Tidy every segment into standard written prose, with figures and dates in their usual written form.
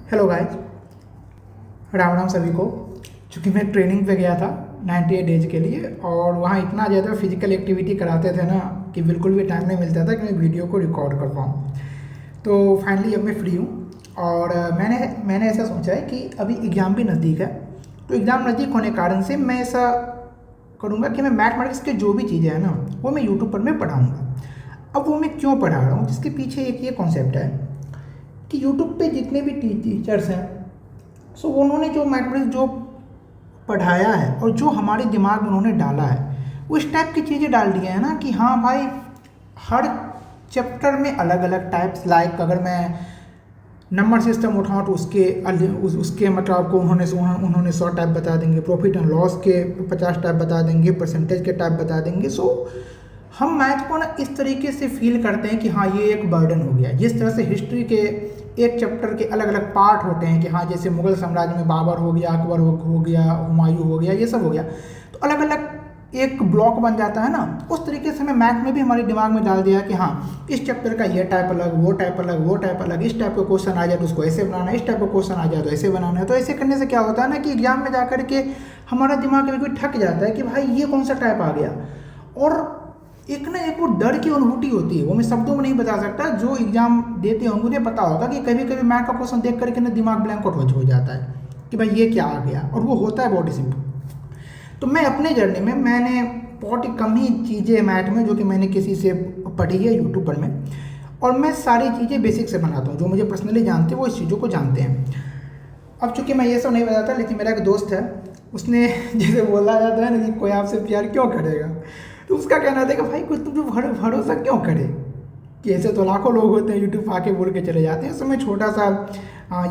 Hello guys, Ram Ram सभी को। चूँकि मैं ट्रेनिंग पे गया था 98 डेज के लिए और वहाँ इतना ज़्यादा फिजिकल एक्टिविटी कराते थे ना कि बिल्कुल भी टाइम नहीं मिलता था कि मैं वीडियो को रिकॉर्ड कर पाऊँ। तो फाइनली अब मैं फ्री हूँ और मैंने ऐसा सोचा है कि अभी एग्ज़ाम भी नज़दीक है। तो एग्ज़ाम नज़दीक होने के कारण से मैं ऐसा करूँगा कि मैं मैथमेटिक्स के जो भी चीज़ें हैं ना वो मैं यूट्यूब पर मैं पढ़ाऊँगा। अब वो मैं क्यों पढ़ा रहा हूँ, जिसके पीछे एक ये कॉन्सेप्ट है कि यूट्यूब पे जितने भी टीचर्स हैं सो उन्होंने जो मैथमेटिक्स जो पढ़ाया है और जो हमारे दिमाग में उन्होंने डाला है वो इस टाइप की चीज़ें डाल दी है ना कि हाँ भाई, हर चैप्टर में अलग अलग टाइप्स, लाइक अगर मैं नंबर सिस्टम उठाऊँ तो उसके मतलब आपको उन्होंने 100 टाइप बता देंगे, प्रॉफिट एंड लॉस के 50 टाइप बता देंगे, परसेंटेज के टाइप बता देंगे। सो हम मैथ को ना इस तरीके से फील करते हैं कि हाँ ये एक बर्डन हो गया। जिस तरह से हिस्ट्री के एक चैप्टर के अलग अलग पार्ट होते हैं कि हाँ जैसे मुगल साम्राज्य में बाबर हो गया, अकबर हो गया, हुमायूं हो गया, ये सब हो गया, तो अलग अलग एक ब्लॉक बन जाता है ना। उस तरीके से हमें मैथ में भी हमारे दिमाग में डाल दिया कि हाँ इस चैप्टर का ये टाइप अलग, वो टाइप अलग, वो टाइप अलग, इस टाइप का क्वेश्चन आ जाए तो उसको ऐसे बनाना है, इस टाइप का क्वेश्चन आ जाए तो ऐसे बनाना है। तो ऐसे करने से क्या होता है ना कि एग्जाम में जाकर के हमारा दिमाग कभी थक जाता है कि भाई ये कौन सा टाइप आ गया। और एक वो डर की अनुभूति होती है, वो मैं शब्दों में नहीं बता सकता। जो एग्जाम देते होंगे उन्हें पता होगा कि कभी कभी मैथ का क्वेश्चन देख करके ना दिमाग ब्लैंक आउट हो जाता है कि भाई ये क्या आ गया, और वो होता है बहुत ही सिंपल। तो मैं अपने जर्नी में मैंने बहुत ही कम ही चीज़ें मैथ में जो कि मैंने किसी से पढ़ी है यूट्यूब पर में, और मैं सारी चीज़ें बेसिक से बनाता हूँ। जो मुझे पर्सनली जानते हैं वो इस चीज़ों को जानते हैं। अब चूंकि मैं ये सब नहीं बताता, लेकिन मेरा एक दोस्त है, उसने जैसे बोला जाता है ना कि कोई आपसे प्यार क्यों करेगा, तो उसका कहना था कि भाई कुछ तुम भरोसा क्यों करे, कि ऐसे तो लाखों लोग होते हैं यूट्यूब आके बोल के चले जाते हैं। तो मैं छोटा सा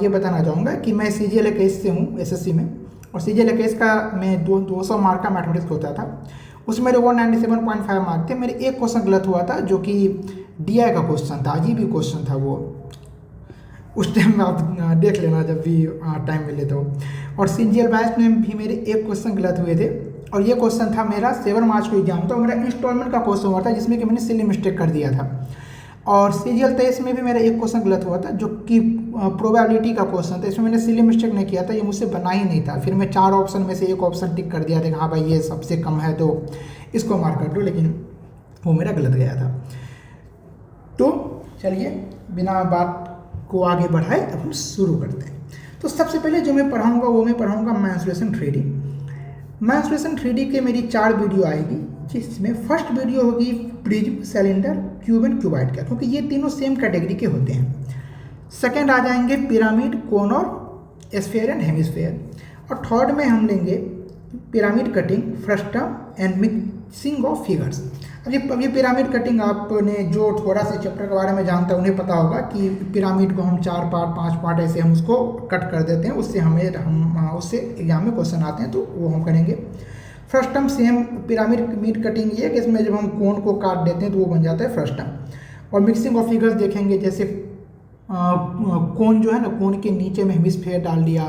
ये बताना चाहूँगा कि मैं CGL-21 से हूँ, SSC में। और CGL-21 का मैं 200 मार्क का मैथमेटिक्स होता था, उसमें मेरे 197.5 मार्क थे। मेरे एक क्वेश्चन गलत हुआ था जो कि DI का क्वेश्चन था, अजीब ही क्वेश्चन था वो। उस टाइम में आप देख लेना जब भी टाइम मिले तो। और CGL-22 में भी मेरे एक क्वेश्चन गलत हुए थे, और ये क्वेश्चन था मेरा 7 मार्च को एग्जाम था, मेरा इंस्टॉलमेंट का क्वेश्चन हुआ था जिसमें कि मैंने सिली मिस्टेक कर दिया था। और CGL-23 में भी मेरा एक क्वेश्चन गलत हुआ था जो कि प्रोबेबिलिटी का क्वेश्चन था, इसमें मैंने सिली मिस्टेक नहीं किया था, ये मुझसे बना ही नहीं था। फिर मैं 4 ऑप्शन में से एक ऑप्शन टिक कर दिया था कि हाँ भाई ये सबसे कम है तो इसको मार्क कर दो, लेकिन वो मेरा गलत गया था। तो चलिए बिना बात को आगे बढ़ाए अब हम शुरू करते हैं। तो सबसे पहले जो मैं पढ़ाऊँगा वो मैं पढ़ाऊँगा मेंस्ट्रुएशन 3D। मेंस्ट्रुएशन 3D के मेरी 4 वीडियो आएगी, जिसमें फर्स्ट वीडियो होगी prism, cylinder, cube and cuboid का, क्योंकि ये तीनों सेम कैटेगरी के होते हैं। सेकंड आ जाएंगे पिरामिड, कोन और स्फीयर एंड हेमिस्फीयर। और थर्ड में हम लेंगे pyramid cutting, frustum and mixing of figures. अब ये पिरामिड कटिंग आपने जो थोड़ा सा चैप्टर के बारे में जानता है उन्हें पता होगा कि पिरामिड को हम 4 पार्ट 5 पार्ट ऐसे हम उसको कट कर देते हैं, उससे हम उससे एग्जाम में क्वेश्चन आते हैं, तो वो हम करेंगे। फ्रस्टम सेम पिरामिड कटिंग ये कि इसमें जब हम कोन को काट देते हैं तो वो बन जाता है फ्रस्टम। और मिक्सिंग ऑफ फिगर्स देखेंगे, जैसे कोन जो है ना, कोन के नीचे में हेमिस्फीयर डाल दिया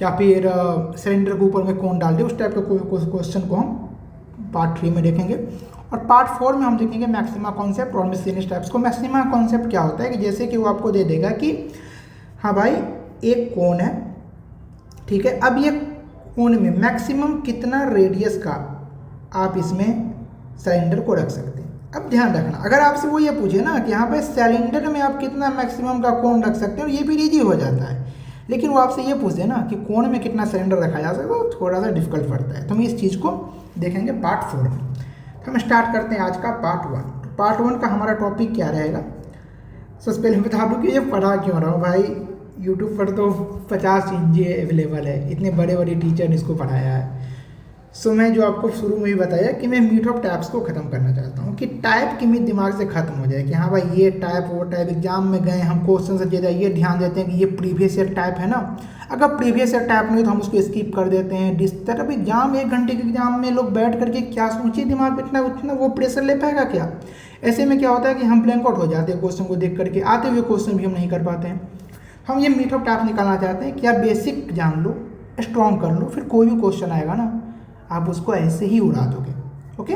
या फिर सिलेंडर के ऊपर में कोन डाल दिया, उस टाइप के क्वेश्चन को हम पार्ट 3 में देखेंगे। और पार्ट 4 में हम देखेंगे मैक्सिमा कॉन्सेप्ट और मिसलेनियस टाइप्स को। मैक्सिमा कॉन्सेप्ट क्या होता है कि जैसे कि वो आपको दे देगा कि हाँ भाई एक कोन है, ठीक है, अब ये कोन में मैक्सिमम कितना रेडियस का आप इसमें सिलेंडर को रख सकते हैं। अब ध्यान रखना, अगर आपसे वो ये पूछे ना कि हाँ भाई सिलेंडर में आप कितना मैक्सिमम का कोन रख सकते हो, ये भी इजी हो जाता है। लेकिन वो आपसे ये पूछे ना कि कोन में कितना सिलेंडर रखा जा सकता है, तो थोड़ा सा डिफिकल्ट पड़ता है। तो हम इस चीज़ को देखेंगे पार्ट 4 में। हम स्टार्ट करते हैं आज का पार्ट 1। तो पार्ट 1 का हमारा टॉपिक क्या रहेगा, सबसे पहले मैं बता दूँ कि ये पढ़ा क्यों रहा हूँ भाई। यूट्यूब पर तो 50 चीज़ें अवेलेबल है, इतने बड़े बड़े टीचर ने इसको पढ़ाया है। सो मैं जो आपको शुरू में ही बताया कि मैं मीट ऑफ टाइप्स को ख़त्म करना चाहता हूँ, कि टाइप की मीट दिमाग से ख़त्म हो जाए कि हाँ भाई ये टाइप वो टाइप। एग्जाम में गए हम क्वेश्चन से ज़्यादा ये ध्यान देते हैं कि ये प्रीवियस ईयर टाइप है ना, अगर प्रीवियस ईयर टाइप नहीं तो हम उसको स्किप कर देते हैं। डिस्टर्ब अब एग्जाम 1 घंटे के एग्जाम में लोग बैठ करके क्या सोचिए, दिमाग में इतना वो प्रेशर ले पाएगा क्या। ऐसे में क्या होता है कि हम ब्लैंक आउट हो जाते हैं क्वेश्चन को देख करके, आते हुए क्वेश्चन भी हम नहीं कर पाते हैं। हम ये मीट ऑफ टाइप निकालना चाहते हैं कि आप बेसिक जान लो, स्ट्रॉन्ग कर लो, फिर कोई भी क्वेश्चन आएगा ना आप उसको ऐसे ही उड़ा दोगे। ओके,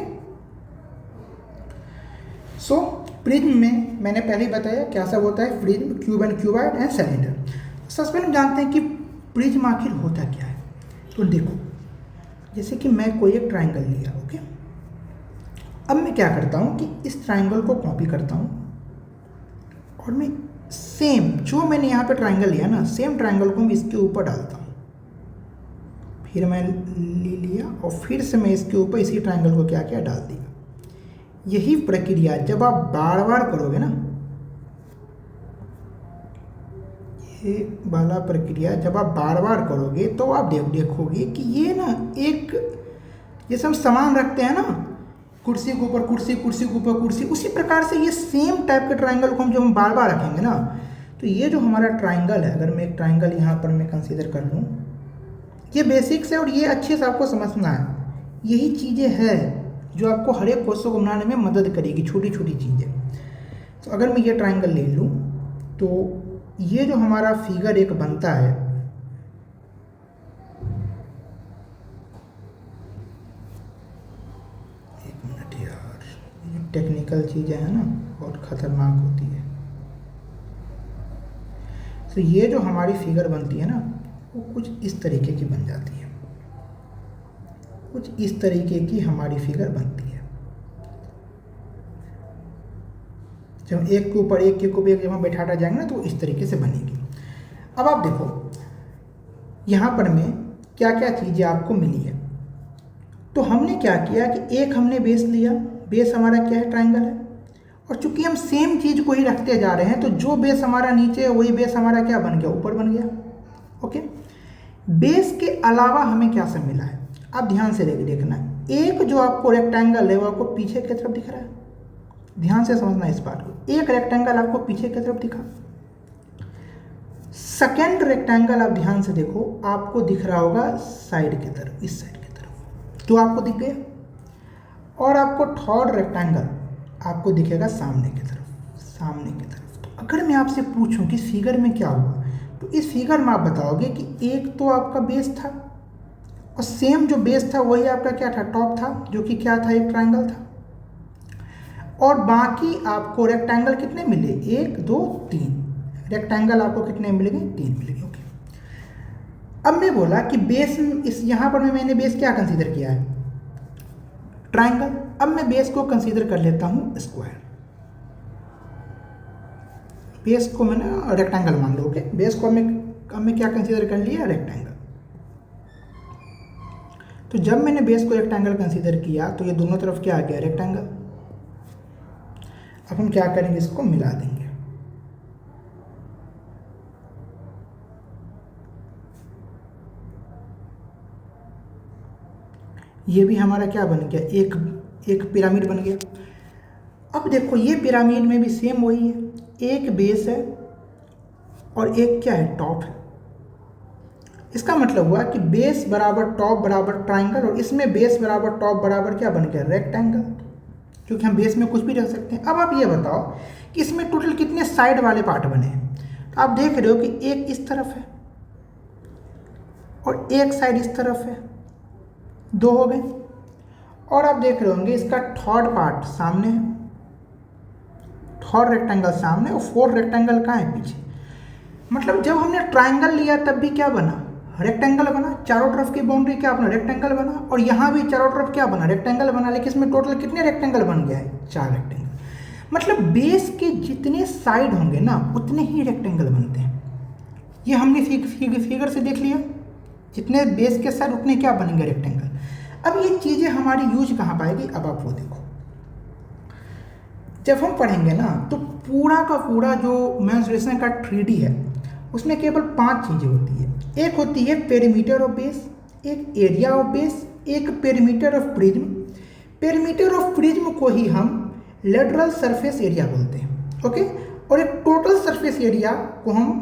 सो प्रिज्म में मैंने पहले ही बताया क्या सब होता है, prism, cube and cuboid and cylinder. सबसे पहले हम जानते हैं कि प्रिज्म आखिर होता क्या है। तो देखो, जैसे कि मैं कोई एक ट्राइंगल लिया, ओके। अब मैं क्या करता हूँ कि इस ट्राइंगल को कॉपी करता हूँ और मैं सेम जो मैंने यहाँ पे ट्राइंगल लिया ना, सेम ट्राइंगल को मैं इसके ऊपर डालता हूँ। फिर मैं ले लिया और फिर से मैं इसके ऊपर इसी ट्राइंगल को क्या किया, डाल दिया। यही प्रक्रिया जब आप बार बार करोगे ना, ये वाला प्रक्रिया जब आप बार बार करोगे तो आप देखोगे कि ये ना एक, जैसे हम सामान रखते हैं ना कुर्सी के ऊपर कुर्सी, कुर्सी के ऊपर कुर्सी, उसी प्रकार से ये सेम टाइप के ट्राइंगल को हम जब हम बार बार रखेंगे ना, तो ये जो हमारा ट्राइंगल है, अगर मैं एक ट्राइंगल यहाँ पर मैं कंसीडर कर लूँ, ये बेसिक्स है और ये अच्छे से आपको समझना है। यही चीज़ें हैं जो आपको हर एक क्वेश्चन को बनाने में मदद करेगी, छोटी छोटी चीज़ें। तो अगर मैं ये ट्राइंगल ले लूँ तो ये जो हमारा फिगर एक बनता है, एक मिनट यार, ये टेक्निकल चीज़ें हैं ना, बहुत खतरनाक होती है। तो ये जो हमारी फिगर बनती है ना, वो कुछ इस तरीके की बन जाती है, कुछ इस तरीके की हमारी फिगर बनती है। जब एक के ऊपर एक जब हम बैठाता जाएंगे ना, तो इस तरीके से बनेगी। अब आप देखो यहाँ पर में क्या क्या चीज़ें आपको मिली है। तो हमने क्या किया कि एक हमने बेस लिया, बेस हमारा क्या है, ट्राइंगल है, और चूंकि हम सेम चीज़ को ही रखते जा रहे हैं तो जो बेस हमारा नीचे है वही बेस हमारा क्या बन गया, ऊपर बन गया। ओके, बेस के अलावा हमें क्या सब मिला है, आप ध्यान से देखना। एक जो आपको रेक्टेंगल है वो आपको पीछे की तरफ दिख रहा है, ध्यान से समझना इस बात को। एक रेक्टेंगल आपको पीछे की तरफ दिखा, सेकेंड रेक्टेंगल आप ध्यान से देखो, आपको दिख रहा होगा साइड की तरफ, इस साइड की तरफ, तो आपको दिख गया। और आपको थर्ड रेक्टेंगल आपको दिखेगा सामने की तरफ, सामने की तरफ। तो अगर मैं आपसे पूछूं कि इस फिगर में क्या हुआ, तो इस फिगर में आप बताओगे कि एक तो आपका बेस था और सेम जो बेस था वही आपका क्या था, टॉप था, जो कि क्या था, एक ट्राइंगल था। और बाकी आपको रेक्टेंगल कितने मिले, 1 2 3 रेक्टेंगल आपको कितने मिलेंगे, 3 मिलेंगे। ओके, अब मैं बोला कि बेस, इस यहाँ पर मैंने बेस क्या कंसीडर किया है, ट्राइंगल। अब मैं बेस को कंसीडर कर लेता हूँ स्क्वायर, बेस को मैंने रेक्टेंगल मान लो। ओके, बेस को अब मैं क्या कंसीडर कर लिया, रेक्टेंगल। तो जब मैंने बेस को रेक्टेंगल कंसीडर किया तो ये दोनों तरफ क्या आ गया, रेक्टेंगल। अब हम क्या करेंगे, इसको मिला देंगे। ये भी हमारा क्या बन गया, एक पिरामिड बन गया। अब देखो ये पिरामिड में भी सेम वही है, एक बेस है और एक क्या है, टॉप है। इसका मतलब हुआ कि बेस बराबर टॉप बराबर ट्राइंगल, और इसमें बेस बराबर टॉप बराबर क्या बन गया, रेक्टेंगल, क्योंकि हम बेस में कुछ भी रख सकते हैं। अब आप ये बताओ कि इसमें टोटल कितने साइड वाले पार्ट बने हैं। तो आप देख रहे हो कि एक इस तरफ है और एक साइड इस तरफ है, 2 हो गए। और आप देख रहे होंगे इसका थर्ड पार्ट सामने है, थर्ड रेक्टेंगल सामने और फोर्थ रेक्टेंगल कहाँ है, पीछे। मतलब जब हमने ट्राइंगल लिया तब भी क्या बना, रेक्टेंगल बना, चारों तरफ की बाउंड्री क्या बना, रेक्टेंगल बना, और यहाँ भी चारों तरफ क्या बना, रेक्टेंगल बना। लेकिन इसमें टोटल कितने रेक्टेंगल बन गया है, 4 रेक्टेंगल। मतलब बेस के जितने साइड होंगे ना उतने ही रेक्टेंगल बनते हैं। ये हमने फिगर से देख लिया, जितने बेस के साइड उतने क्या बनेंगे, रेक्टेंगल। अब ये चीज़ें हमारी यूज कहाँ पाएगी, अब आप वो देखो। जब हम पढ़ेंगे ना तो पूरा का पूरा जो मेंसुरेशन का 3D है उसमें केवल 5 चीज़ें होती है। एक होती है पेरीमीटर ऑफ बेस, एक एरिया ऑफ बेस, एक perimeter of prism. Perimeter of prism को ही हम लेटरल सरफेस एरिया बोलते हैं। ओके, और एक टोटल सरफेस एरिया को हम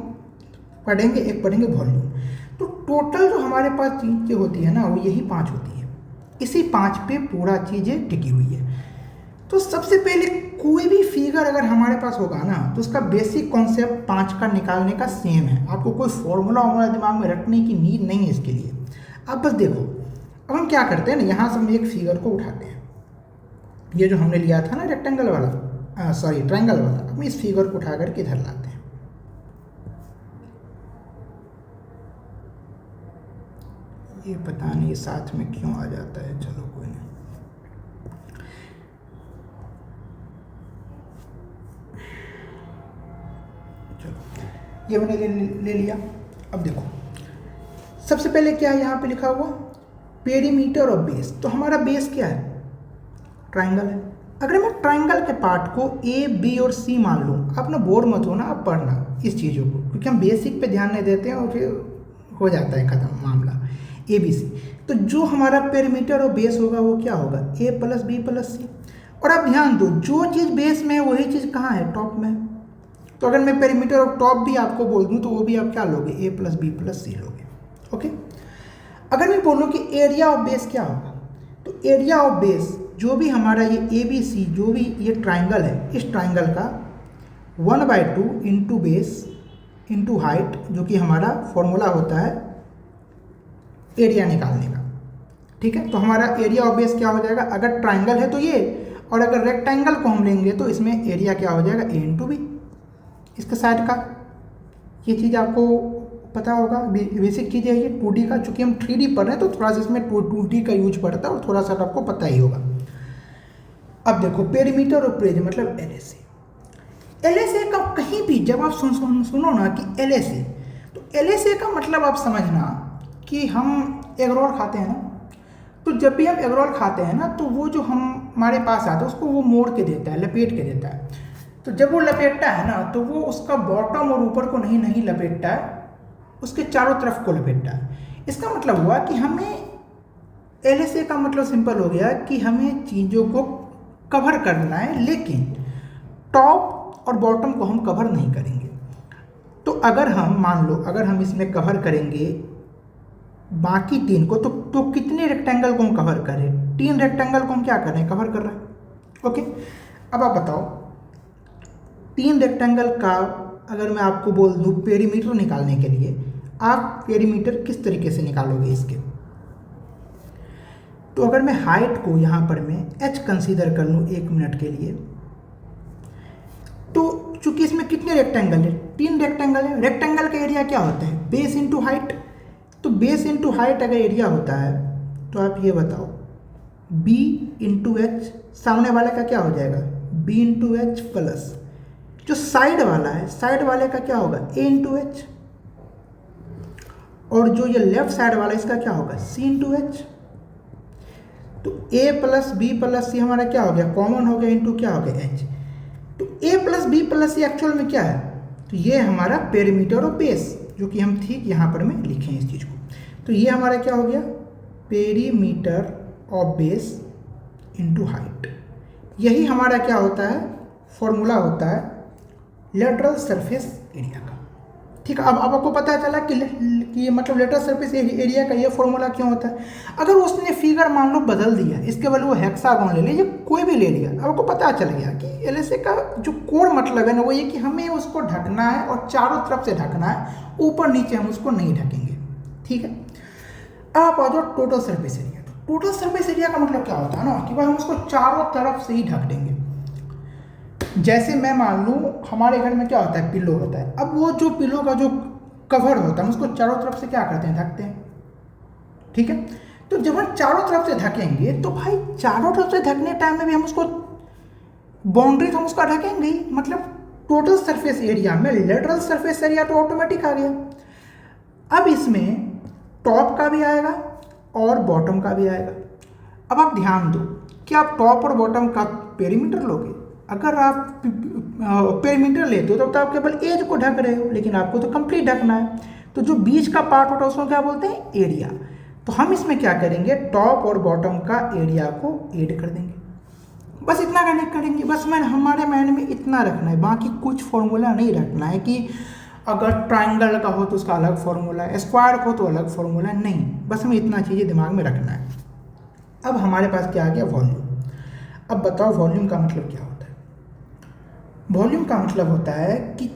पढ़ेंगे, एक पढ़ेंगे वॉल्यूम। तो टोटल जो हमारे पास चीज़ें होती है ना वो यही 5 होती है, इसी 5 पे पूरा चीज़ें टिकी हुई है। तो सबसे पहले कोई भी फिगर अगर हमारे पास होगा ना तो उसका बेसिक कॉन्सेप्ट 5 का निकालने का सेम है। आपको कोई फॉर्मूला वॉर्मूला दिमाग में रखने की नीड नहीं है इसके लिए। अब बस देखो, अब हम क्या करते हैं ना, यहाँ से हम एक फिगर को उठाते हैं, ये जो हमने लिया था ना रेक्टेंगल वाला, ट्राइंगल वाला। अब इस फिगर को उठा करके इधर लाते हैं। ये पता नहीं साथ में क्यों आ जाता है, चलो कोई नहीं। चलो ये मैंने ले लिया। अब देखो सबसे पहले क्या है यहाँ पे लिखा हुआ, पेरीमीटर ऑफ बेस। तो हमारा बेस क्या है, ट्राइंगल है। अगर मैं ट्राइंगल के पार्ट को ए बी और सी मान लूँ, आप ना बोर मत होना, आप पढ़ना इस चीज़ों को, क्योंकि हम बेसिक पे ध्यान नहीं देते हैं और फिर हो जाता है ख़त्म मामला। ए बी सी, तो जो हमारा पेरीमीटर और बेस होगा वो क्या होगा, ए प्लस बी प्लस सी। और आप ध्यान दो, जो चीज़ बेस में है वही चीज़ कहाँ है, टॉप में। तो अगर मैं पेरीमीटर ऑफ टॉप भी आपको बोल दूँ तो वो भी आप क्या लोगे, ए प्लस बी प्लस सी लोगे। ओके, अगर मैं बोलूँ कि एरिया ऑफ बेस क्या होगा, तो एरिया ऑफ बेस जो भी हमारा ये ए बी सी जो भी ये ट्राइंगल है, इस ट्राइंगल का 1/2 इंटू बेस इंटू हाइट, जो कि हमारा फॉर्मूला होता है एरिया निकालने का। ठीक है, तो हमारा एरिया ऑफ बेस क्या हो जाएगा, अगर ट्राइंगल है तो ये, और अगर रेक्टेंगल को हम लेंगे तो इसमें एरिया क्या हो जाएगा, ए इंटू बी, इसका साइड का। ये चीज़ आपको पता होगा, बेसिक चीज़ है ये 2D का, चूँकि हम 3D पढ़ रहे हैं तो थोड़ा सा इसमें 2D का यूज पड़ता है और थोड़ा सा आपको पता ही होगा। अब देखो पेरीमीटर और पेज मतलब LSA। LSA का कहीं भी जब आप सुनो ना कि LSA, तो LSA का मतलब आप समझना कि हम एग रोल खाते हैं ना, तो जब भी हम एग रोल खाते हैं ना, तो वो जो हमारे पास आता है उसको वो मोड़ के देता है, लपेट के देता है। तो जब वो लपेटता है ना, तो वो उसका बॉटम और ऊपर को नहीं लपेटता है, उसके चारों तरफ को लपेटता है। इसका मतलब हुआ कि हमें LSA का मतलब सिंपल हो गया कि हमें चीज़ों को कवर करना है, लेकिन टॉप और बॉटम को हम कवर नहीं करेंगे। तो अगर हम मान लो, अगर हम इसमें कवर करेंगे बाकी 3 को, तो कितने रेक्टेंगल को हम कवर करें, 3 रेक्टेंगल को हम क्या कर रहे हैं, कवर कर रहे हैं। ओके, अब आप बताओ 3 रेक्टेंगल का अगर मैं आपको बोल दूँ पेरीमीटर निकालने के लिए, आप पेरीमीटर किस तरीके से निकालोगे इसके। तो अगर मैं हाइट को यहाँ पर मैं h कंसीडर कर लूँ 1 मिनट के लिए, तो चूंकि इसमें कितने रेक्टेंगल है, 3 रेक्टेंगल है। रेक्टेंगल का एरिया क्या होता है, बेस इंटू हाइट। तो बेस इंटू हाइट अगर एरिया होता है, तो आप ये बताओ b इंटू एच, सामने वाले का क्या हो जाएगा, b इंटू एच, प्लस जो साइड वाला है, साइड वाले का क्या होगा, a इंटू एच, और जो ये लेफ्ट साइड वाला है इसका क्या होगा, c इंटू एच। तो a प्लस बी प्लस सी हमारा क्या हो गया, कॉमन हो गया, इंटू क्या हो गया, h। तो a plus B plus C actual में क्या है, तो ये हमारा पेरीमीटर ऑफ बेस, जो कि हम ठीक यहाँ पर में लिखे हैं इस चीज़ को। तो ये हमारा क्या हो गया, perimeter of base into height. यही हमारा क्या होता है, फॉर्मूला होता है लेटरल सरफेस एरिया का। ठीक है, अब आपको पता चला कि मतलब लेटरल सरफेस एरिया का ये फॉर्मूला क्यों होता है। अगर उसने फिगर मान लो बदल दिया, इसके बदले वो हेक्सागोन ले लिया, कोई भी ले लिया, अब आपको पता चल गया कि LSA का जो कोर मतलब है ना, वो ये कि हमें उसको ढकना है और चारों तरफ से ढकना है, ऊपर नीचे हम उसको नहीं ढकेंगे। ठीक है, अब आप आ जाओ total surface area. Total surface area का मतलब क्या होता है ना, कि भाई हम उसको चारों तरफ से ही ढक देंगे। जैसे मैं मान लूँ हमारे घर में क्या होता है, पिलो होता है। अब वो जो पिलो का जो कवर होता है, हम उसको चारों तरफ से क्या करते हैं, ढकते हैं। ठीक है, तो जब हम चारों तरफ से ढकेंगे, तो भाई चारों तरफ से ढकने टाइम में भी हम उसको बाउंड्री तो हम उसका ढकेंगे ही, मतलब टोटल सरफेस एरिया में लेटरल सरफेस एरिया तो ऑटोमेटिक आ गया। अब इसमें टॉप का भी आएगा और बॉटम का भी आएगा। अब आप ध्यान दो कि आप टॉप और बॉटम का पेरीमीटर लोगे। अगर आप पेरीमीटर लेते हो तो आप केवल एज को ढक रहे हो, लेकिन आपको तो कंप्लीट ढकना है। तो जो बीच का पार्ट होता है उसको क्या बोलते हैं, एरिया। तो हम इसमें क्या करेंगे, टॉप और बॉटम का एरिया को ऐड कर देंगे। बस इतना कनेक्ट करेंगे, बस हमारे माइंड में इतना रखना है, बाकी कुछ फॉर्मूला नहीं रखना है कि अगर ट्राइंगल का हो तो उसका अलग फॉर्मूला है, स्क्वायर का हो तो अलग फॉर्मूला है, नहीं। बस हमें इतना चीज़ें दिमाग में रखना है। अब हमारे पास क्या आ गया, वॉल्यूम। अब बताओ वॉल्यूम का मतलब क्या होता है। वॉल्यूम का मतलब होता है कि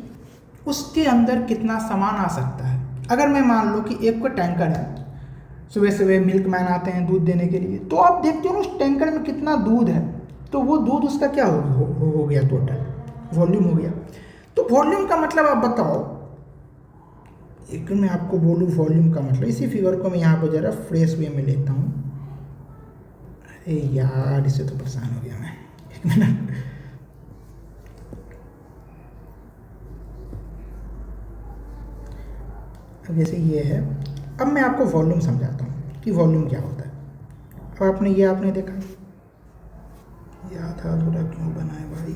उसके अंदर कितना सामान आ सकता है। अगर मैं मान लो कि एक कोई टैंकर है, सुबह सुबह मिल्कमैन आते हैं दूध देने के लिए, तो आप देखते हो ना उस टैंकर में कितना दूध है, तो वो दूध उसका क्या हो गया, टोटल वॉल्यूम हो गया। तो वॉल्यूम का मतलब आप बताओ, एक मैं आपको बोलूँ वॉल्यूम का मतलब, इसी फिगर को मैं यहाँ पर ज़रा फ्रेश वे में लेता हूँ। अरे यार इससे तो परेशान हो गया मैं, एक मिनट। अब जैसे ये है, अब मैं आपको वॉल्यूम समझाता हूँ कि वॉल्यूम क्या होता है। अब आपने देखा, ये आधा अधूरा क्यों बना है भाई।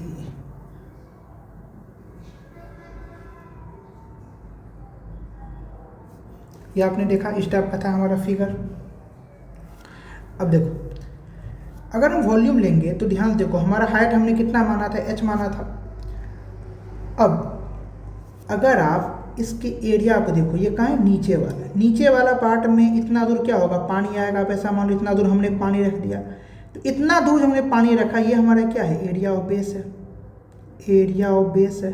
ये आपने देखा, इस टाइप का था हमारा फिगर। अब देखो, अगर हम वॉल्यूम लेंगे तो ध्यान देखो, हमारा हाइट हमने कितना माना था, h माना था। अब अगर आप इसके एरिया को देखो, ये कहाँ है, नीचे वाला पार्ट में इतना दूर क्या होगा, पानी आएगा। आप ऐसा मान लो इतना दूर हमने पानी रख दिया, तो इतना दूर हमने पानी रखा, ये हमारा क्या है, एरिया ऑफ बेस है, एरिया ऑफ बेस है।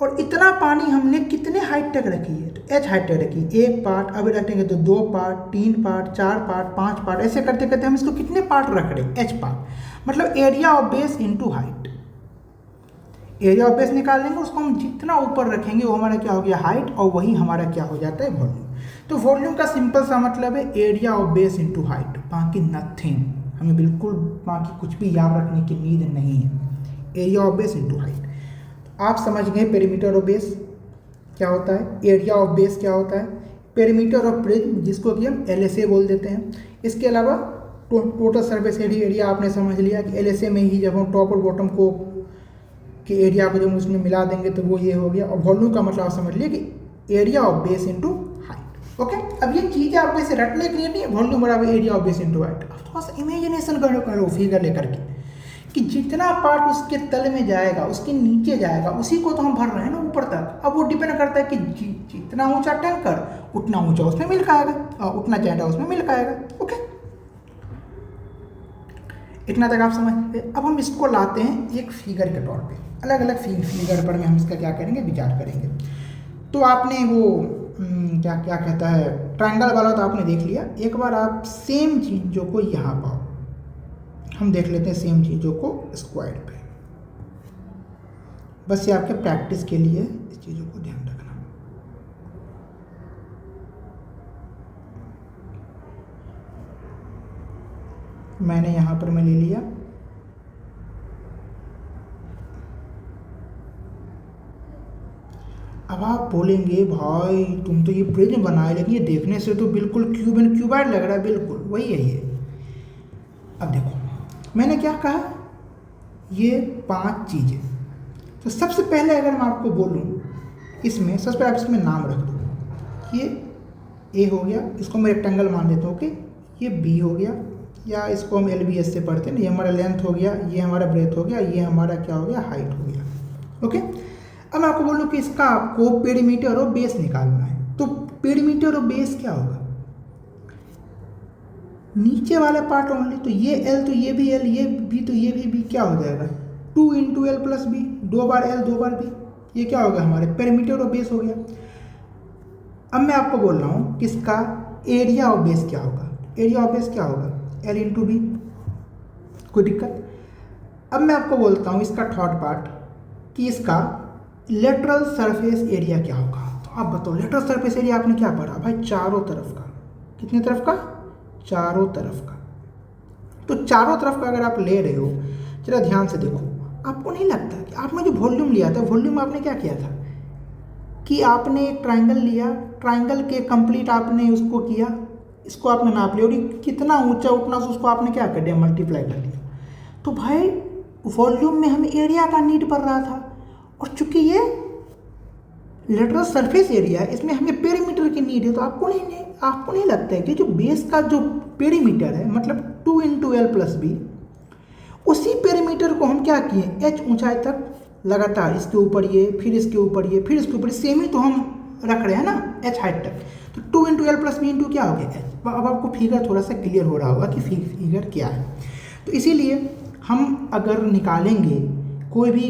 और इतना पानी हमने कितने हाइट तक रखी है, तो h हाइट तक रखी, एक पार्ट। अब रखेंगे तो 2 पार्ट, 3 पार्ट, 4 पार्ट, 5 पार्ट, ऐसे करते करते हम इसको कितने पार्ट रख रहे हैं, h पार्ट। मतलब area of base into height. Area of base निकाल लेंगे, उसको हम जितना ऊपर रखेंगे वो हमारा क्या हो गया, हाइट, और वही हमारा क्या हो जाता है, वॉल्यूम। तो वॉल्यूम का सिंपल सा मतलब है area of base into height, बाकी नथिंग। हमें बिल्कुल बाकी कुछ भी याद रखने की नीड नहीं है, area of base into height. आप समझ गए पेरीमीटर ऑफ बेस क्या होता है, एरिया ऑफ बेस क्या होता है, पेरीमीटर ऑफ प्रिज्म जिसको कि हम LSA बोल देते हैं। इसके अलावा टोटल सरफेस एरिया आपने समझ लिया कि LSA में ही जब हम टॉप और बॉटम को के एरिया को जब उसमें मिला देंगे तो वो ये हो गया। और वॉल्यूम का मतलब आप समझ लिए कि area of base into height. Okay, अब ये चीज़ें आपको इसे रटने के लिए नहीं, वॉल्यूम बराबर area of base into height. अब थोड़ा सा इमेजिनेशन करो फिगर लेकर के कि जितना पार्ट उसके तल में जाएगा, उसके नीचे जाएगा, उसी को तो हम भर रहे हैं ना ऊपर तक। अब वो डिपेंड करता है कि जितना ऊंचा टैंकर उतना ऊंचा उसमें मिल्क आएगा, और उतना ज़्यादा उसमें मिल्क आएगा। ओके, इतना तक आप समझ गए। अब हम इसको लाते हैं एक फिगर के तौर पे, अलग अलग फिगर पर में हम इसका क्या करेंगे, विचार करेंगे। तो आपने वो क्या क्या कहता है, ट्रायंगल वाला तो आपने देख लिया। एक बार आप सेम चीज़ों को यहाँ पाओ, हम देख लेते हैं सेम चीज़ों को स्क्वायर पे। बस ये आपके प्रैक्टिस के लिए इस चीज़ों को ध्यान रखना। मैंने यहाँ पर मैं ले लिया, अब आप बोलेंगे भाई तुम तो ये प्रिज्म बनाए, लेकिन ये देखने से तो बिल्कुल क्यूब एंड क्यूबाइड लग रहा है। बिल्कुल वही है ये। अब देखो मैंने क्या कहा, ये 5 चीज़ें। तो सबसे पहले अगर मैं आपको बोलूँ इसमें, सबसे पहले आप इसमें नाम रख दो। ये ए हो गया, इसको मैं रेक्टेंगल मान लेता हूँ। ओके, ये बी हो गया, या इसको हम LBS से पढ़ते हैं। ये हमारा लेंथ हो गया, ये हमारा ब्रेथ हो गया, ये हमारा क्या हो गया, हाइट हो गया। ओके, अब मैं आपको बोलूँ कि इसका आपको पेरीमीटर और बेस निकालना है। तो पेरीमीटर और बेस क्या होगा, नीचे वाला पार्ट ओनली। तो ये L, तो ये भी L, ये भी तो ये भी B, क्या हो जाएगा 2 × L + B, 2 बार L 2 बार B। ये क्या होगा, हमारे पेरीमीटर और बेस हो गया। अब मैं आपको बोल रहा हूँ कि इसका एरिया ऑफ बेस क्या होगा। एरिया ऑफ बेस क्या होगा, L × B। कोई दिक्कत। अब मैं आपको बोलता हूँ इसका थर्ड पार्ट कि इसका लेटरल सरफेस एरिया क्या होगा। तो आप बताओ लेटरल सरफेस एरिया आपने क्या पढ़ा भाई, चारों तरफ का। कितने तरफ का, चारों तरफ का। तो चारों तरफ का अगर आप ले रहे हो, जरा ध्यान से देखो, आपको नहीं लगता कि आपने जो वॉल्यूम लिया था, वॉल्यूम आपने क्या किया था कि आपने एक ट्रायंगल लिया, ट्रायंगल के कंप्लीट आपने उसको किया, इसको आपने नाप लिया, और कितना ऊंचा उठना उसको आपने क्या कर दिया, मल्टीप्लाई कर दिया। तो भाई वॉल्यूम में हमें एरिया का नीड पड़ रहा था, और चूंकि ये लेटरल सरफेस एरिया है, इसमें हमें पेरीमीटर की नीड है। तो आपको नहीं लगता है कि जो बेस का जो पेरीमीटर है, मतलब 2 × L + B, उसी पेरीमीटर को हम क्या किए, h ऊंचाई तक लगातार, इसके ऊपर ये, फिर इसके ऊपर ये, फिर इसके ऊपर, सेम ही तो हम रख रहे हैं ना, h हाइट तक। तो 2 × L + B इंटू क्या हो गया, h। अब आपको फिगर थोड़ा सा क्लियर हो रहा होगा कि फिगर क्या है। तो इसीलिए हम अगर निकालेंगे कोई भी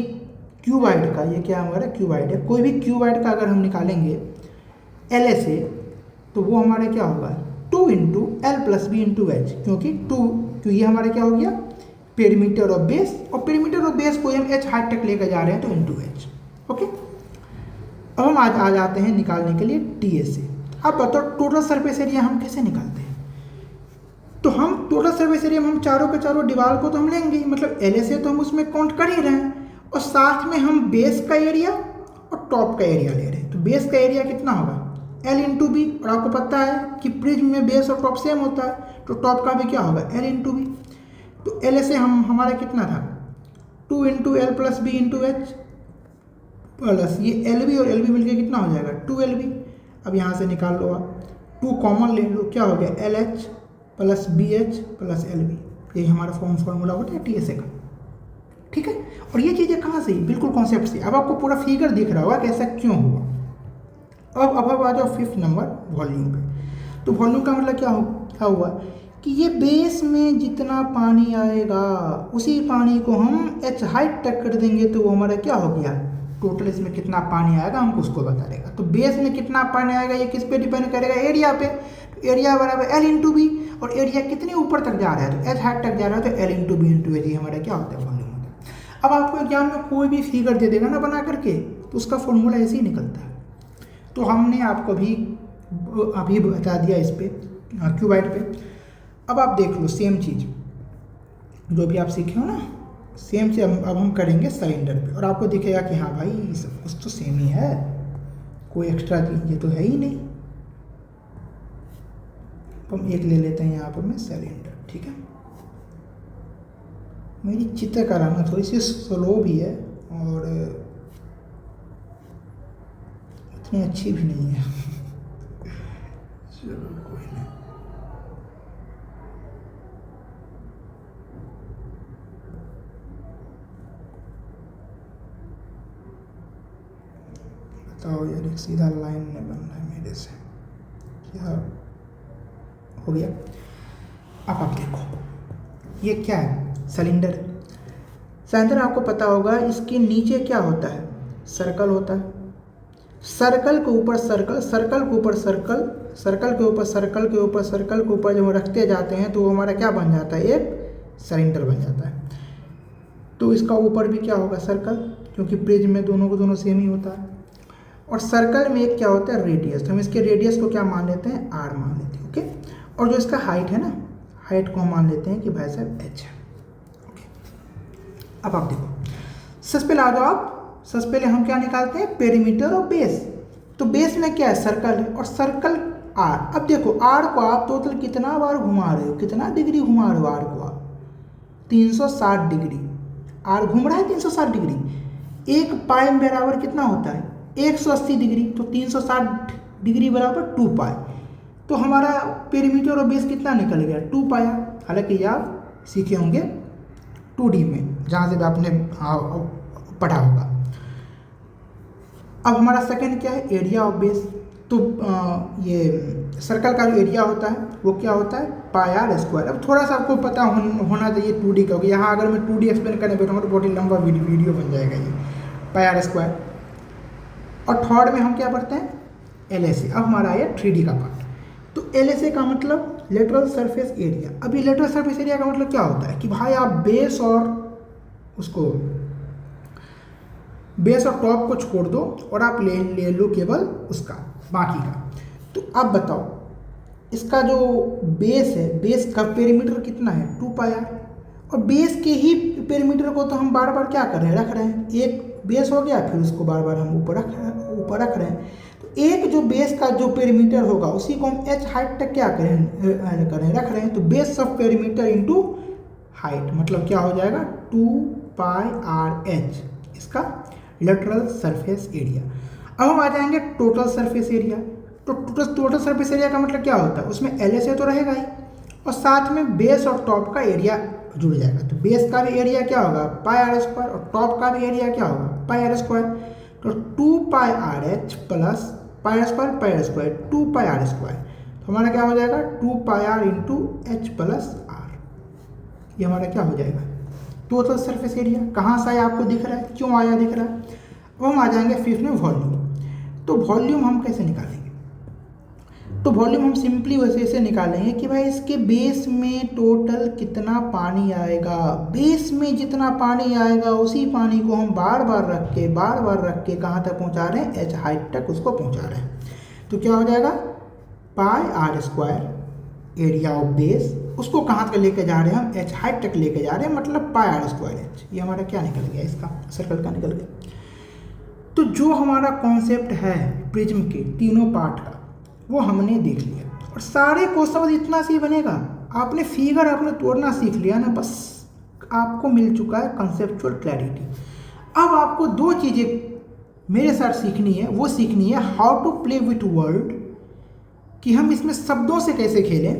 क्यूबाइड का, ये क्या हमारा क्यूबाइड है, कोई भी क्यूबाइड का अगर हम निकालेंगे LSA, तो वो हमारा क्या होगा 2 × L + B × H, क्योंकि ये हमारा क्या हो गया पेरीमीटर ऑफ बेस, और पेरीमीटर ऑफ बेस को हम H हाइट तक लेकर जा रहे हैं तो × H। ओके, अब हम आज आ जाते हैं निकालने के लिए TA से। अब बताओ टोटल सरफेस एरिया हम कैसे निकालते हैं। तो हम टोटल सरफेस एरिया में हम चारों के चारों दीवार को तो हम लेंगे ही, मतलब LA से तो हम उसमें काउंट कर ही रहे हैं, और साथ में हम बेस का एरिया और टॉप का एरिया ले रहे हैं। तो बेस का एरिया कितना होगा L इंटू बी, और आपको पता है कि प्रिज्म में बेस और टॉप सेम होता है, तो टॉप का भी क्या होगा L इंटू बी। तो LA से हम हमारा कितना था 2 into L plus B into H, plus ये LB और LB मिलके कितना हो जाएगा 2LB। अब यहाँ से निकाल लो आप, 2 कॉमन ले लो, क्या हो गया LH plus BH plus LB। यही हमारा फॉर्मूला होता है TSA का, ठीक है। और ये चीज़ें कहाँ से, बिल्कुल कॉन्सेप्ट से। अब आपको पूरा फिगर दिख रहा होगा कि ऐसा क्यों हुआ। अब आ जाओ 5th नंबर वॉल्यूम पे। तो वॉल्यूम का मतलब क्या हुआ कि ये बेस में जितना पानी आएगा उसी पानी को हम H हाइट तक कर देंगे, तो वो हमारा क्या हो गया टोटल इसमें कितना पानी आएगा हमको उसको बता देगा। तो बेस में कितना पानी आएगा ये किस पे डिपेंड करेगा, एरिया पे। तो एरिया बराबर L इंटू बी, और एरिया कितने ऊपर तक जा रहा है तो H हाइट तक जा रहा है, तो L into B into H हमारा क्या होता है वॉल्यूम होता है। अब आपको एग्जाम में कोई भी फिगर दे देगा ना बना करके, तो उसका फॉर्मूला ऐसे ही निकलता है। तो हमने आपको अभी बता दिया इस पे क्यूबाइट पे। अब आप देख लो सेम चीज़ जो भी आप सीखे हो ना, सेम चीज़ अब हम करेंगे सिलेंडर पे, और आपको दिखेगा कि हाँ भाई सब कुछ तो सेम ही है, कोई एक्स्ट्रा चीज़ ये तो है ही नहीं। तो हम एक ले लेते हैं यहाँ पर में सिलेंडर, ठीक है। मेरी चित्रकला ना थोड़ी सी स्लो भी है और इतनी अच्छी भी नहीं है। चलो कोई नहीं। बताओ यार, एक सीधा लाइन नहीं बन रहा है मेरे से, क्या हो गया। अब आप देखो ये क्या है, सिलेंडर। सिलेंडर आपको पता होगा इसके नीचे क्या होता है, सर्कल होता है। सर्कल के ऊपर सर्कल, सर्कल के ऊपर सर्कल, सर्कल के ऊपर सर्कल के ऊपर सर्कल के ऊपर जब रखते जाते हैं तो वो हमारा क्या बन जाता है, एक सिलेंडर बन जाता है। तो इसका ऊपर भी क्या होगा सर्कल, क्योंकि प्रिज्म में दोनों को दोनों सेम ही होता है। और सर्कल में एक क्या होता है रेडियस, तो हम इसके रेडियस को क्या मान लेते हैं R मान लेते हैं, ओके। और जो इसका हाइट है ना, हाइट को हम मान लेते हैं कि भाई साहब H है, ओके। अब आप देखो, सबसे पहले आ जाओ आप, सबसे पहले हम क्या निकालते हैं पेरीमीटर और बेस। तो बेस में क्या है सर्कल है, और सर्कल R। अब देखो R को आप टोटल कितना बार घुमा रहे हो, कितना डिग्री घुमा रहे हो R को आप, 360 डिग्री। R घूम रहा है 360 डिग्री। एक पाई बराबर कितना होता है 180 डिग्री, तो 360 डिग्री बराबर 2 पाई। तो हमारा पेरीमीटर और बेस कितना निकल गया 2 पाया। हालांकि ये आप सीखे होंगे 2D में, जहाँ से भी आपने पढ़ा होगा। अब हमारा सेकंड क्या है एरिया ऑफ बेस। तो ये सर्कल का जो एरिया होता है वो क्या होता है पाई R स्क्वायर। अब थोड़ा सा आपको पता होना चाहिए 2D का, यहाँ अगर मैं 2D एक्सप्लेन करने बैठूँगा तो बहुत ही लंबा वीडियो बन जाएगा ये, पाई R स्क्वायर। और थर्ड में हम क्या पढ़ते हैं LSA। अब हमारा आया 3D का पार्ट। तो LSA का मतलब लेटरल सरफेस एरिया। अभी लेटरल सरफेस एरिया का मतलब क्या होता है कि भाई आप बेस और उसको बेस और टॉप को छोड़ दो और आप ले लो केवल उसका बाकी का। तो अब बताओ इसका जो बेस है, बेस का पेरीमीटर कितना है 2 पाई R। और बेस के ही पेरीमीटर को तो हम बार बार क्या कर रहे हैं रख रहे हैं, एक बेस हो गया फिर उसको बार बार हम ऊपर रख रहे हैं। तो एक जो बेस का जो पेरीमीटर होगा उसी को हम H हाइट तक क्या करें रख रहे हैं। तो base of perimeter into height मतलब क्या हो जाएगा 2 पाई RH, इसका लेटरल सरफेस एरिया। अब हम आ जाएंगे टोटल सरफेस एरिया। तो टोटल सरफेस एरिया का मतलब क्या होता है, उसमें LSA तो रहेगा ही और साथ में बेस और टॉप का एरिया जुड़ जाएगा। तो बेस का भी एरिया क्या होगा पाई R स्क्वायर और टॉप का भी एरिया क्या होगा पाई R स्क्वायर। तो 2 पाई RH plus pi R square 2 पाई R स्क्वायर। तो हमारा क्या हो जाएगा 2 पाई R into H plus R। ये हमारा क्या हो जाएगा टोटल सरफेस एरिया। कहाँ से आया आपको दिख रहा है, क्यों आया दिख रहा है। अब हम आ जाएंगे फिफ्थ में वॉल्यूम। तो वॉल्यूम हम कैसे निकालेंगे, तो वॉल्यूम हम सिंपली वैसे से निकालेंगे कि भाई इसके बेस में टोटल कितना पानी आएगा। बेस में जितना पानी आएगा उसी पानी को हम बार बार रख के कहाँ तक पहुँचा रहे हैं, एच हाइट तक उसको पहुँचा रहे हैं। तो क्या हो जाएगा, pi r square area of base, उसको कहाँ तक लेके जा रहे हैं हम, एच हाइट तक लेके जा रहे हैं, मतलब पाई आर स्क्वायर एच। ये हमारा क्या निकल गया, इसका सर्कल का निकल गया। तो जो हमारा कॉन्सेप्ट है प्रिज्म के तीनों पार्ट का वो हमने देख लिया, और सारे क्वेश्चन इतना सी बनेगा, आपने फिगर आपने तोड़ना सीख लिया ना, बस आपको मिल चुका है कंसेप्चुअल क्लैरिटी। अब आपको दो चीज़ें मेरे साथ सीखनी है, वो सीखनी है how to play with word, कि हम इसमें शब्दों से कैसे खेलें,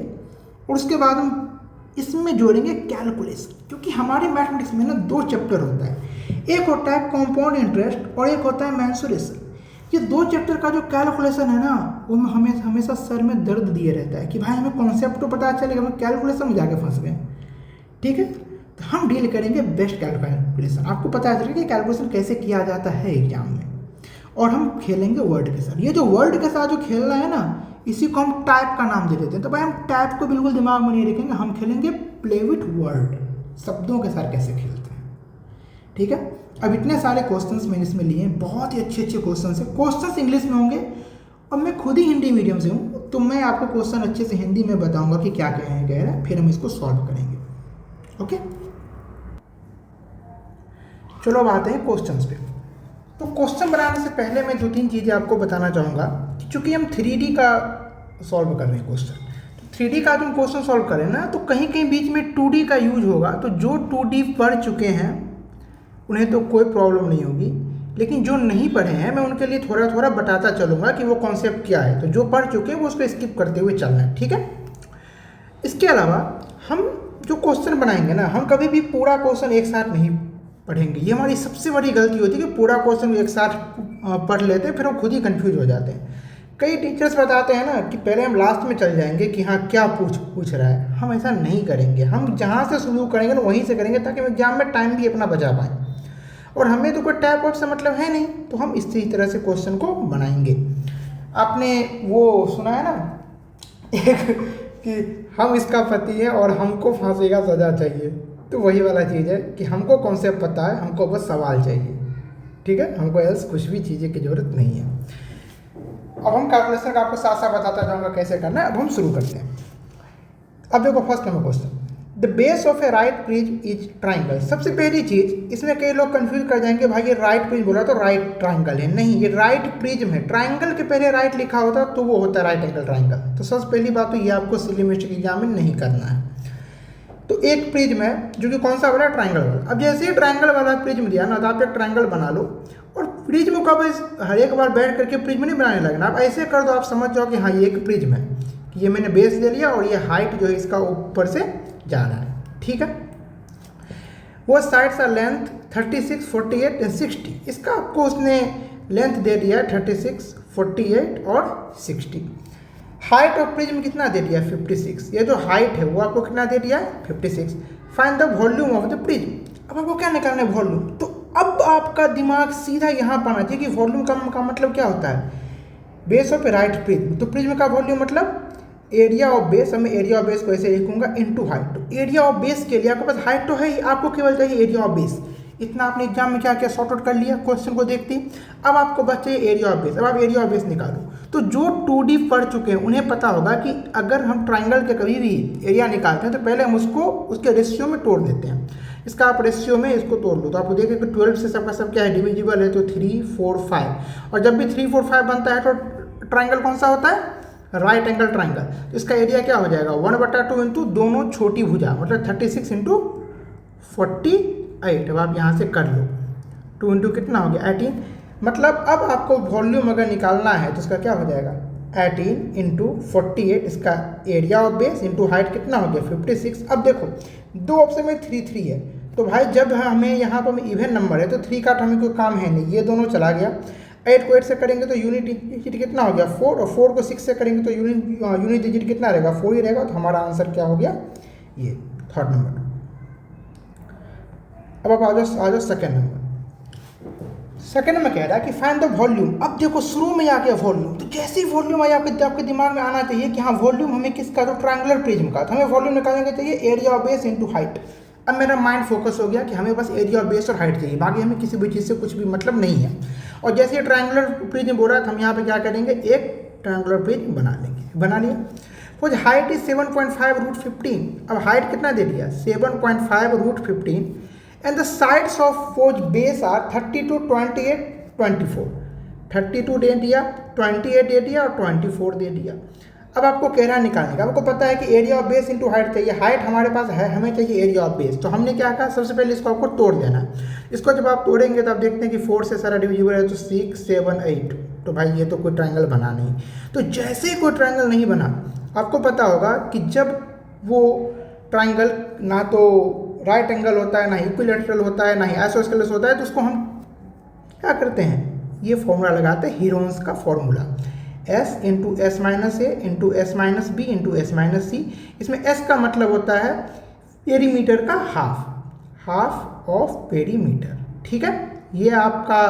और उसके बाद हम इसमें जोड़ेंगे कैलकुलेशन, क्योंकि हमारे मैथमेटिक्स में ना दो चैप्टर होता है, एक होता है कंपाउंड इंटरेस्ट और एक होता है मेंसुरेशन। ये दो चैप्टर का जो कैलकुलेशन है ना, वो हमें हमेशा सर में दर्द दिए रहता है कि भाई हमें कॉन्सेप्ट तो पता चलेगा, हम कैलकुलेशन में जाके फंस गए। ठीक है, तो हम डील करेंगे बेस्ट कैलकुलेशन, आपको पता चलेगा कि कैलकुलेशन कैसे किया जाता है एग्जाम में, और हम खेलेंगे वर्ड के साथ। ये जो वर्ड के साथ जो खेलना है ना, इसी को हम टाइप का नाम दे देते हैं। तो भाई हम टाइप को बिल्कुल दिमाग में नहीं रखेंगे, हम खेलेंगे प्ले विथ वर्ड, शब्दों के साथ कैसे खेलते हैं। ठीक है, अब इतने सारे क्वेश्चंस मैंने इसमें लिए हैं, बहुत ही अच्छे अच्छे क्वेश्चंस हैं। क्वेश्चंस इंग्लिश में होंगे और मैं खुद ही हिंदी मीडियम से हूँ, तो मैं आपको क्वेश्चन अच्छे से हिंदी में बताऊंगा कि क्या क्या है कह रहा है, फिर हम इसको सॉल्व करेंगे। ओके, चलो अब आते हैं क्वेश्चंस पे। तो क्वेश्चन बनाने से पहले मैं दो तीन चीज़ें आपको बताना चाहूँगा, चूँकि हम 3D का सॉल्व कर रहे हैं क्वेश्चन, तो 3D का जो हम क्वेश्चन सॉल्व करें ना, तो कहीं कहीं बीच में 2D का यूज होगा। तो जो 2D पढ़ चुके हैं उन्हें तो कोई प्रॉब्लम नहीं होगी, लेकिन जो नहीं पढ़े हैं मैं उनके लिए थोड़ा थोड़ा बताता चलूँगा कि वो कॉन्सेप्ट क्या है। तो जो पढ़ चुके हैं वो उसको स्किप करते हुए चलना है, ठीक है। इसके अलावा हम जो क्वेश्चन बनाएंगे ना, हम कभी भी पूरा क्वेश्चन एक साथ नहीं पढ़ेंगे। ये हमारी सबसे बड़ी गलती होती है कि पूरा क्वेश्चन एक साथ पढ़ लेते हैं, फिर हम खुद ही कंफ्यूज हो जाते हैं। कई टीचर्स बताते हैं ना कि पहले हम लास्ट में चल जाएंगे कि हाँ क्या पूछ रहा है। हम ऐसा नहीं करेंगे, हम जहाँ से शुरू करेंगे ना वहीं से करेंगे, ताकि हम एग्जाम में टाइम भी अपना बचा पाएँ। और हमें तो कोई टाइप ऑफ से मतलब है नहीं, तो हम इसी तरह से क्वेश्चन को बनाएंगे। आपने वो सुना है ना एक कि हम इसका पति है और हमको फांसी का सजा चाहिए, तो वही वाला चीज़ है कि हमको कॉन्सेप्ट पता है, हमको बस सवाल चाहिए, ठीक है। हमको एल्स कुछ भी चीज़ें की ज़रूरत नहीं है। अब हम कैलकुलेशन का आपको साथ साथ बताता जाऊँगा कैसे करना है। अब हम शुरू करते हैं। अब देखो first number question, the base of a right prism is triangle. सबसे पहली चीज़, इसमें कई लोग कंफ्यूज कर जाएंगे, भाई ये राइट प्रिज्म बोला तो राइट ट्राइंगल है, नहीं, ये राइट प्रिज्म है। ट्राइंगल के पहले राइट लिखा होता तो वो होता है राइट एंगल ट्राइंगल। तो सबसे पहली बात तो ये आपको सिलिमेट्रिक एग्जाम में नहीं करना है। तो एक प्रिज्म है जो कि कौन सा वाला, ट्राइंगल वाला। अब जैसे ही ट्राइंगल वाला प्रिज्म दिया ना, तो आप एक ट्राइंगल बना लो, और प्रिज्म को बस हर एक बार बैठ करके प्रिज्म नहीं बनाने लगना। आप ऐसे कर दो, आप समझ जाओ कि हाँ ये एक प्रिज्म है, कि ये मैंने बेस ले लिया और ये हाइट जो है इसका ऊपर से जा रहा है, ठीक है। वो साइड्स आर लेंथ 36, 48 एंड 60। इसका आपको उसने लेंथ दे दिया है 36, 48 और 60। हाइट ऑफ प्रिज्म कितना दे दिया है, 56। ये जो हाइट है वो आपको कितना दे दिया है, 56। Find the volume of the prism. अब आपको क्या निकालना है, वॉल्यूम। तो अब आपका दिमाग सीधा यहाँ पर आना चाहिए कि वॉल्यूम का मतलब क्या होता है, base of a right prism. तो प्रिज्म का वॉल्यूम मतलब एरिया ऑफ बेस, मैं एरिया ऑफ बेस को ऐसे लिखूंगा इनटू हाइट। तो एरिया ऑफ बेस के लिए आपके पास हाइट तो है ही, आपको केवल चाहिए एरिया ऑफ बेस। इतना आपने एग्जाम में क्या क्या सॉर्ट आउट कर लिया क्वेश्चन को देखते ही। अब आपको बस चाहिए एरिया ऑफ बेस। अब आप एरिया ऑफ बेस निकालो। तो जो 2D पढ़ चुके हैं उन्हें पता होगा कि अगर हम ट्राइंगल के कभी भी एरिया निकालते हैं तो पहले हम उसको उसके रेशियो में तोड़ देते हैं। इसका आप रेशियो में इसको तोड़ लो तो आपको देखिए कि 12 से सबका सब क्या है, डिविजिबल है। तो 3, 4, 5, और जब भी 3, 4, 5 बनता है तो ट्राइंगल कौन सा होता है, राइट एंगल ट्राइंगल। तो इसका एरिया क्या हो जाएगा, 1/2 इंटू दोनों छोटी भुजा, मतलब 36 इंटू 48। अब आप यहाँ से कर लो, 2 इंटू कितना हो गया, 18। मतलब अब आपको वॉल्यूम अगर निकालना है तो इसका क्या हो जाएगा, 18 इंटू 48, इसका area of base into height कितना हो गया, 56। अब देखो दो ऑप्शन में 3, 3 है। तो भाई जब हमें यहाँ पर इवन नंबर है तो 3 का हमें कोई काम है नहीं, ये दोनों चला गया। 8 को 8 से करेंगे तो यूनिट डिजिट कितना हो गया, 4, और 4 को 6 से करेंगे तो यूनिट डिजिट कितना रहेगा, 4 ही रहेगा। तो हमारा आंसर क्या हो गया, ये थर्ड नंबर। अब आप आ जाओ सेकेंड नंबर। सेकंड में कह रहा है कि फाइंड द वॉल्यूम। अब देखो शुरू में आ गया वॉल्यूम, तो जैसे ही वॉल्यूम आया आपके दिमाग में आना चाहिए कि हाँ वॉल्यूम हमें किसका, तो ट्रायंगुलर प्रिज्म का, तो हमें वॉल्यूम निकालने के चाहिए area of base into height. अब मेरा माइंड फोकस हो गया कि हमें बस एरिया ऑफ बेस और हाइट चाहिए, बाकी हमें किसी भी चीज़ से कुछ भी मतलब नहीं है। और जैसे ये ट्रायंगुलर प्रिज्म बोल रहा है, हम यहाँ पे क्या करेंगे, एक ट्रायंगुलर प्रिज्म बना लेंगे। बना लिया। कुछ हाइट इज 7.5√15। अब हाइट कितना दे दिया, 7.5√15 एंड द साइड्स ऑफ वो बेस आर 32, 28, 24। 32 दे दिया, 28 दे दिया और 24 दे दिया। अब आपको कह रहा है निकालने का, आपको पता है कि area of base into height चाहिए, हाइट हमारे पास है, हमें चाहिए एरिया ऑफ बेस। तो हमने क्या कहा, सबसे पहले इसको आपको तोड़ देना है। इसको जब आप तोड़ेंगे तो आप देखते हैं कि 4 से सारा डिविजिबल है, तो 6, 7, 8। तो भाई ये तो कोई ट्रायंगल बना नहीं। तो जैसे ही कोई ट्रायंगल नहीं बना, आपको पता होगा कि जब वो ट्रायंगल ना तो राइट एंगल होता है, ना इक्विलैटरल होता है, ना ही आइसोस्केलस होता है, तो उसको हम क्या करते हैं, ये फॉर्मूला लगाते हैं, हीरोन्स का formula, S into s minus a into s minus b into s minus c. इसमें S का मतलब होता है पेरीमीटर का हाफ ऑफ पेरीमीटर। ठीक है, ये आपका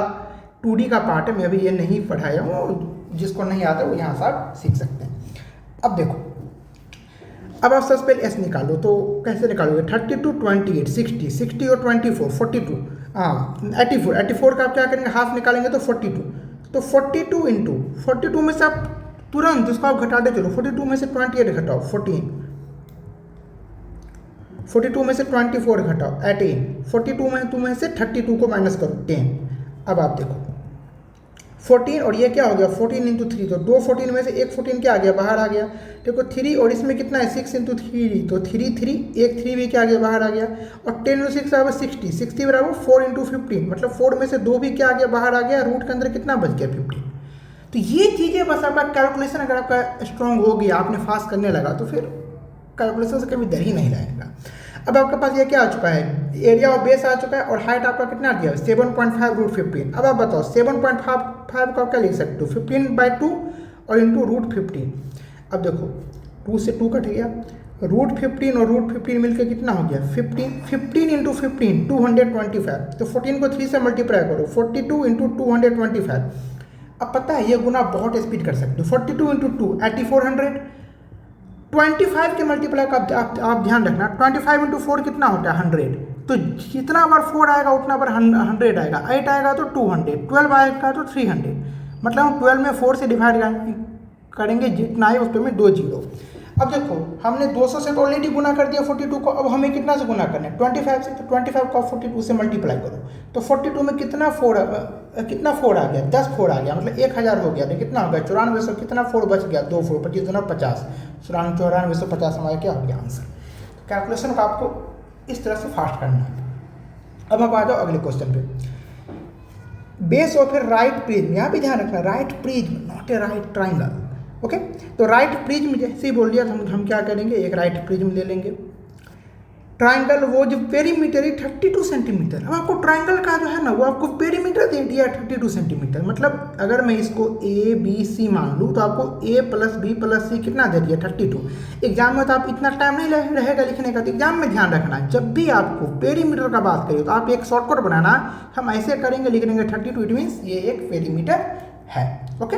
2D का पार्ट है, मैं अभी ये नहीं पढ़ाया हूँ, जिसको नहीं आता वो यहाँ से आप सीख सकते हैं। अब देखो, अब आप सबसे पहले S निकालो, तो कैसे निकालोगे, 32, 28, 60, 60 और 24, 42, हाँ 84, 84 का आप क्या करेंगे, हाफ निकालेंगे तो 42। तो 42 इंटू 42 में से आप तुरंत उसको आप घटाते चलो, 42 में से 28 घटाओ 14, 42 में से 24 घटाओ 18, 42 में से 32 को माइनस करो 10। अब आप देखो 14 और ये क्या हो गया, 14 इंटू 3, तो 2 14 में से एक 14 क्या आ गया, बाहर आ गया। देखो 3 और इसमें कितना है, 6 इंटू 3, तो 3 3, एक 3 भी क्या आ गया, बाहर आ गया। और 10 इंटू 6 बराबर 60, 60 बराबर 4 इंटू 15, मतलब 4 में से 2 भी क्या आ गया, बाहर आ गया। रूट के अंदर कितना बच गया, 15। तो ये चीज़ें बस आपका कैलकुलेशन अगर आपका स्ट्रॉन्ग हो गया, आपने फास्ट करने लगा, तो फिर कैलकुलेशन से कभी डर ही नहीं रहेगा। अब आपके पास ये क्या आ चुका है, एरिया ऑफ बेस आ चुका है, और हाइट आपका कितना दिया, 7.5√15। अब आप बताओ 7.5 का क्या लिख सकते हो, 15/2 और इंटू √15। अब देखो 2 से 2 कट गया, √15 और √15 मिलकर कितना हो गया, 15, 15 इंटू 15 225। तो 14 को 3 से मल्टीप्लाई करो, 42 इंटू 225। अब पता है ये गुना बहुत स्पीड कर सकते हो, 42 इंटू 2 8400। 25 के मल्टीप्लाई का आप ध्यान रखना, 25 इंटू 4 कितना होता है, 100। तो जितना बार 4 आएगा उतना बार 100 आएगा। 8 आएगा तो 200, 12 आएगा तो 300, मतलब हम 12 में 4 से डिवाइड करेंगे, जितना है उस पर में 2 जीरो। अब देखो हमने 200 से तो ऑलरेडी गुना कर दिया 42 को, अब हमें कितना से गुना करना है, 25 से। तो 25 को 42 से मल्टीप्लाई करो, तो 42 में कितना 4 आ गया, 10 4 आ गया, मतलब 1000 हो गया। तो कितना हो गया, 9400, कितना 4 बच गया, 2 4, 25 2 50, 9450 हमारा क्या हो गया आंसर। कैलकुलेशन को आपको इस तरह से फास्ट करना है। अब आप आ जाओ अगले क्वेश्चन पे, base of a right prism. यहाँ भी ध्यान रखना, right prism not a right triangle. Okay, तो राइट प्रिज्म जैसे ही बोल दिया, तो हम क्या करेंगे, एक राइट प्रिज्म ले लेंगे। ट्राइंगल वो जो पेरीमीटर है 32 सेंटीमीटर। अब आपको ट्राइंगल का जो है ना, वो आपको पेरीमीटर दे दिया 32 सेंटीमीटर। मतलब अगर मैं इसको A B C मान लूँ, तो आपको A + B + C कितना दे दिया, 32। एग्जाम में तो आप इतना टाइम नहीं रहेगा लिखने का, तो एग्जाम में ध्यान रखना, जब भी आपको पेरीमीटर का बात करिए तो आप एक शॉर्टकट बनाना, हम ऐसे करेंगे, लिख देंगे 32, इट मीन्स ये एक पेरीमीटर है। Okay,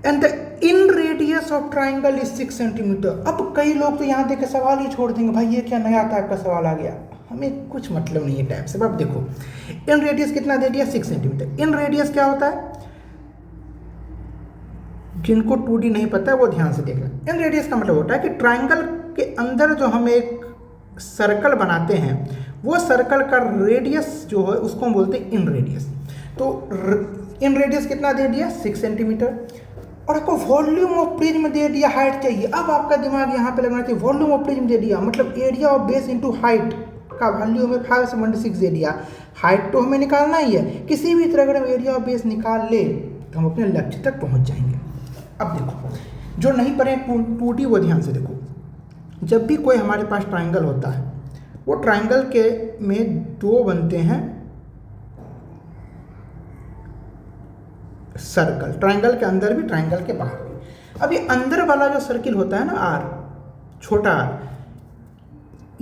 and the in radius of triangle is 6 centimetre. अब कई लोग तो यहाँ देखे सवाल ही छोड़ देंगे, भाई ये क्या नया टाइप का सवाल आ गया, हमें कुछ मतलब नहीं है टाइप से। अब देखो इन रेडियस कितना दे दिया, 6 सेंटीमीटर। इन रेडियस क्या होता है, जिनको 2D नहीं पता है वो ध्यान से देखना। इन रेडियस का मतलब होता है कि ट्राइंगल के अंदर जो हम एक सर्कल बनाते हैं, वो सर्कल का रेडियस जो है उसको हम बोलते हैं इन रेडियस। तो इन रेडियस कितना दे दिया, 6 सेंटीमीटर। और आपको वॉल्यूम ऑफ प्रिज्म दे दिया, हाइट चाहिए। अब आपका दिमाग यहाँ पे लगना चाहिए, वॉल्यूम ऑफ प्रिज्म दे दिया, मतलब area of base into height का वैल्यू हमें 576 दे दिया। हाइट तो हमें निकालना ही है, किसी भी तरह अगर हम एरिया ऑफ बेस निकाल ले तो हम अपने लक्ष्य तक पहुँच जाएंगे। अब देखो जो नहीं पढ़े 2D वो ध्यान से देखो, जब भी कोई हमारे पास ट्राइंगल होता है, वो ट्राइंगल के में 2 बनते हैं सर्कल, ट्राइंगल के अंदर भी ट्राइंगल के बाहर भी। अब ये अंदर वाला जो सर्किल होता है ना, R, छोटा r,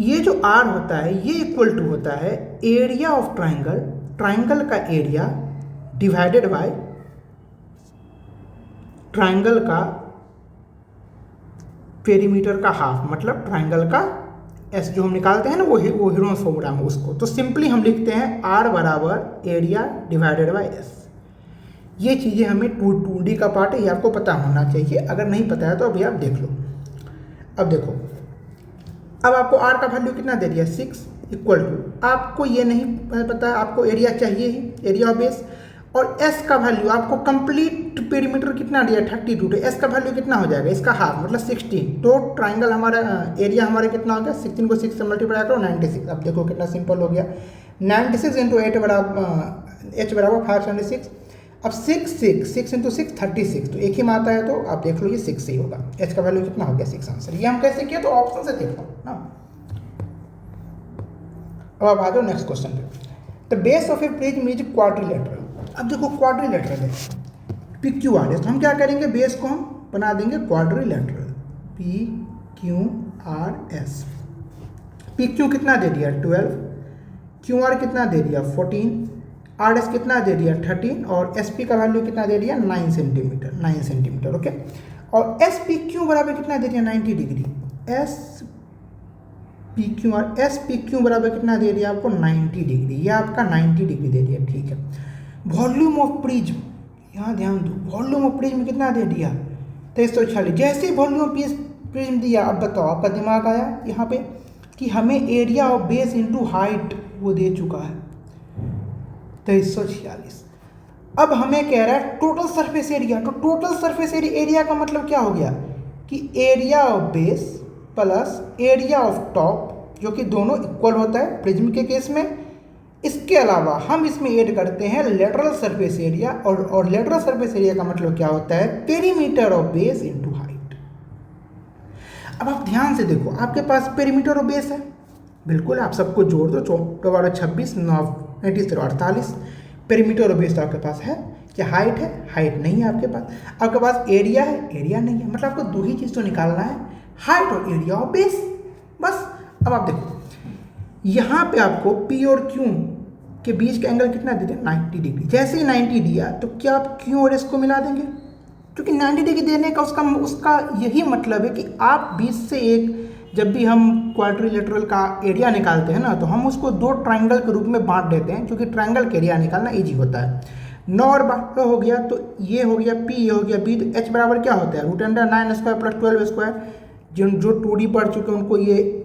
ये जो R होता है ये इक्वल टू होता है एरिया ऑफ ट्राइंगल, ट्राइंगल का एरिया डिवाइडेड बाय ट्राइंगल का पेरीमीटर का हाफ, मतलब ट्राइंगल का एस जो हम निकालते हैं ना वो हीरोन्स फॉर्मूला में उसको, तो सिंपली हम लिखते हैं आर बराबर एरिया डिवाइडेड बाय एस। ये चीज़ें हमें 2D का पार्ट है, ये आपको पता होना चाहिए, अगर नहीं पता है तो अभी आप देख लो। अब देखो, अब आपको आर का वैल्यू कितना दे दिया 6 इक्वल टू, आपको ये नहीं पता है, आपको एरिया चाहिए ही, एरिया ऑफ बेस, और एस का वैल्यू आपको कंप्लीट पेरीमीटर कितना दिया 32, तो एस का वैल्यू कितना हो जाएगा, इसका हाफ मतलब 16, तो ट्राइंगल हमारा एरिया हमारा कितना हो गया 16 को 6 से मल्टीप्लाई करो 96। अब देखो कितना सिंपल हो गया, 96 इंटू 8 बराबर एच बराबर 576। अब 6 इंटू 6 36, तो एक ही में आता है, तो आप देख लो ये 6 ही होगा, एच का वैल्यू कितना हो गया 6 आंसर। ये हम कैसे किए, तो ऑप्शन से देख लो ना। अब आ जाओ नेक्स्ट क्वेश्चन पे। The base of A prism is quadrilateral. अब देखो क्वाड्रिलेटरल है, पी क्यू आर एस, तो हम क्या करेंगे, बेस को हम बना देंगे quadrilateral, P Q R S. P Q कितना दे दिया 12, क्यू आर कितना दे दिया 14, आर एस कितना दे दिया 13, और एस पी का वैल्यू कितना दे दिया 9 सेंटीमीटर, ओके। और एस पी क्यू बराबर कितना दे दिया 90 degree, S P Q R S P Q बराबर कितना दे दिया आपको 90 डिग्री, ये आपका 90 डिग्री दे दिया, ठीक है। वॉल्यूम ऑफ प्रिज्म, यहाँ ध्यान दो, वॉल्यूम ऑफ प्रिज्म कितना दे दिया 2346। जैसे ही वॉल्यूम ऑफ प्रिज्म दिया, अब बताओ आपका दिमाग आया यहाँ पे कि हमें area of base into height वो दे चुका है 2346। अब हमें कह रहा है टोटल सरफेस एरिया, तो टोटल सरफेस एरिया का मतलब क्या हो गया कि area of base plus area of top, जो कि दोनों इक्वल होता है प्रिज्म के केस में। इसके अलावा हम इसमें ऐड करते हैं लेटरल सरफेस एरिया, और लेटरल सरफेस एरिया का मतलब क्या होता है perimeter of base into height. अब आप ध्यान से देखो, आपके पास पेरीमीटर ऑफ बेस है, बिल्कुल आप सबको जोड़ दो, 14 26 9 48। पेरीमीटर ऑफ बेस तो आपके पास है, क्या हाइट है, हाइट नहीं है आपके पास। आपके पास एरिया है, एरिया नहीं है, मतलब आपको दो ही चीज़ तो निकालना है, हाइट और एरिया ऑफ बेस, बस। अब आप देखो यहाँ पे आपको P और Q के बीच का एंगल कितना दे दिया 90 डिग्री। जैसे ही 90 दिया तो क्या आप Q और S को मिला देंगे, क्योंकि 90 डिग्री देने का उसका यही मतलब है कि आप 20 से 1, जब भी हम क्वाड्रिलेटरल का एरिया निकालते हैं ना, तो हम उसको दो ट्राइंगल के रूप में बांट देते हैं, क्योंकि ट्राइंगल का एरिया निकालना ईजी होता है। 9 और 12 हो गया, तो ये हो गया P, ये हो गया B, तो H बराबर क्या होता है √9² प्लस 12 स्क्वायर। जो 2D पढ़ चुके हैं उनको ये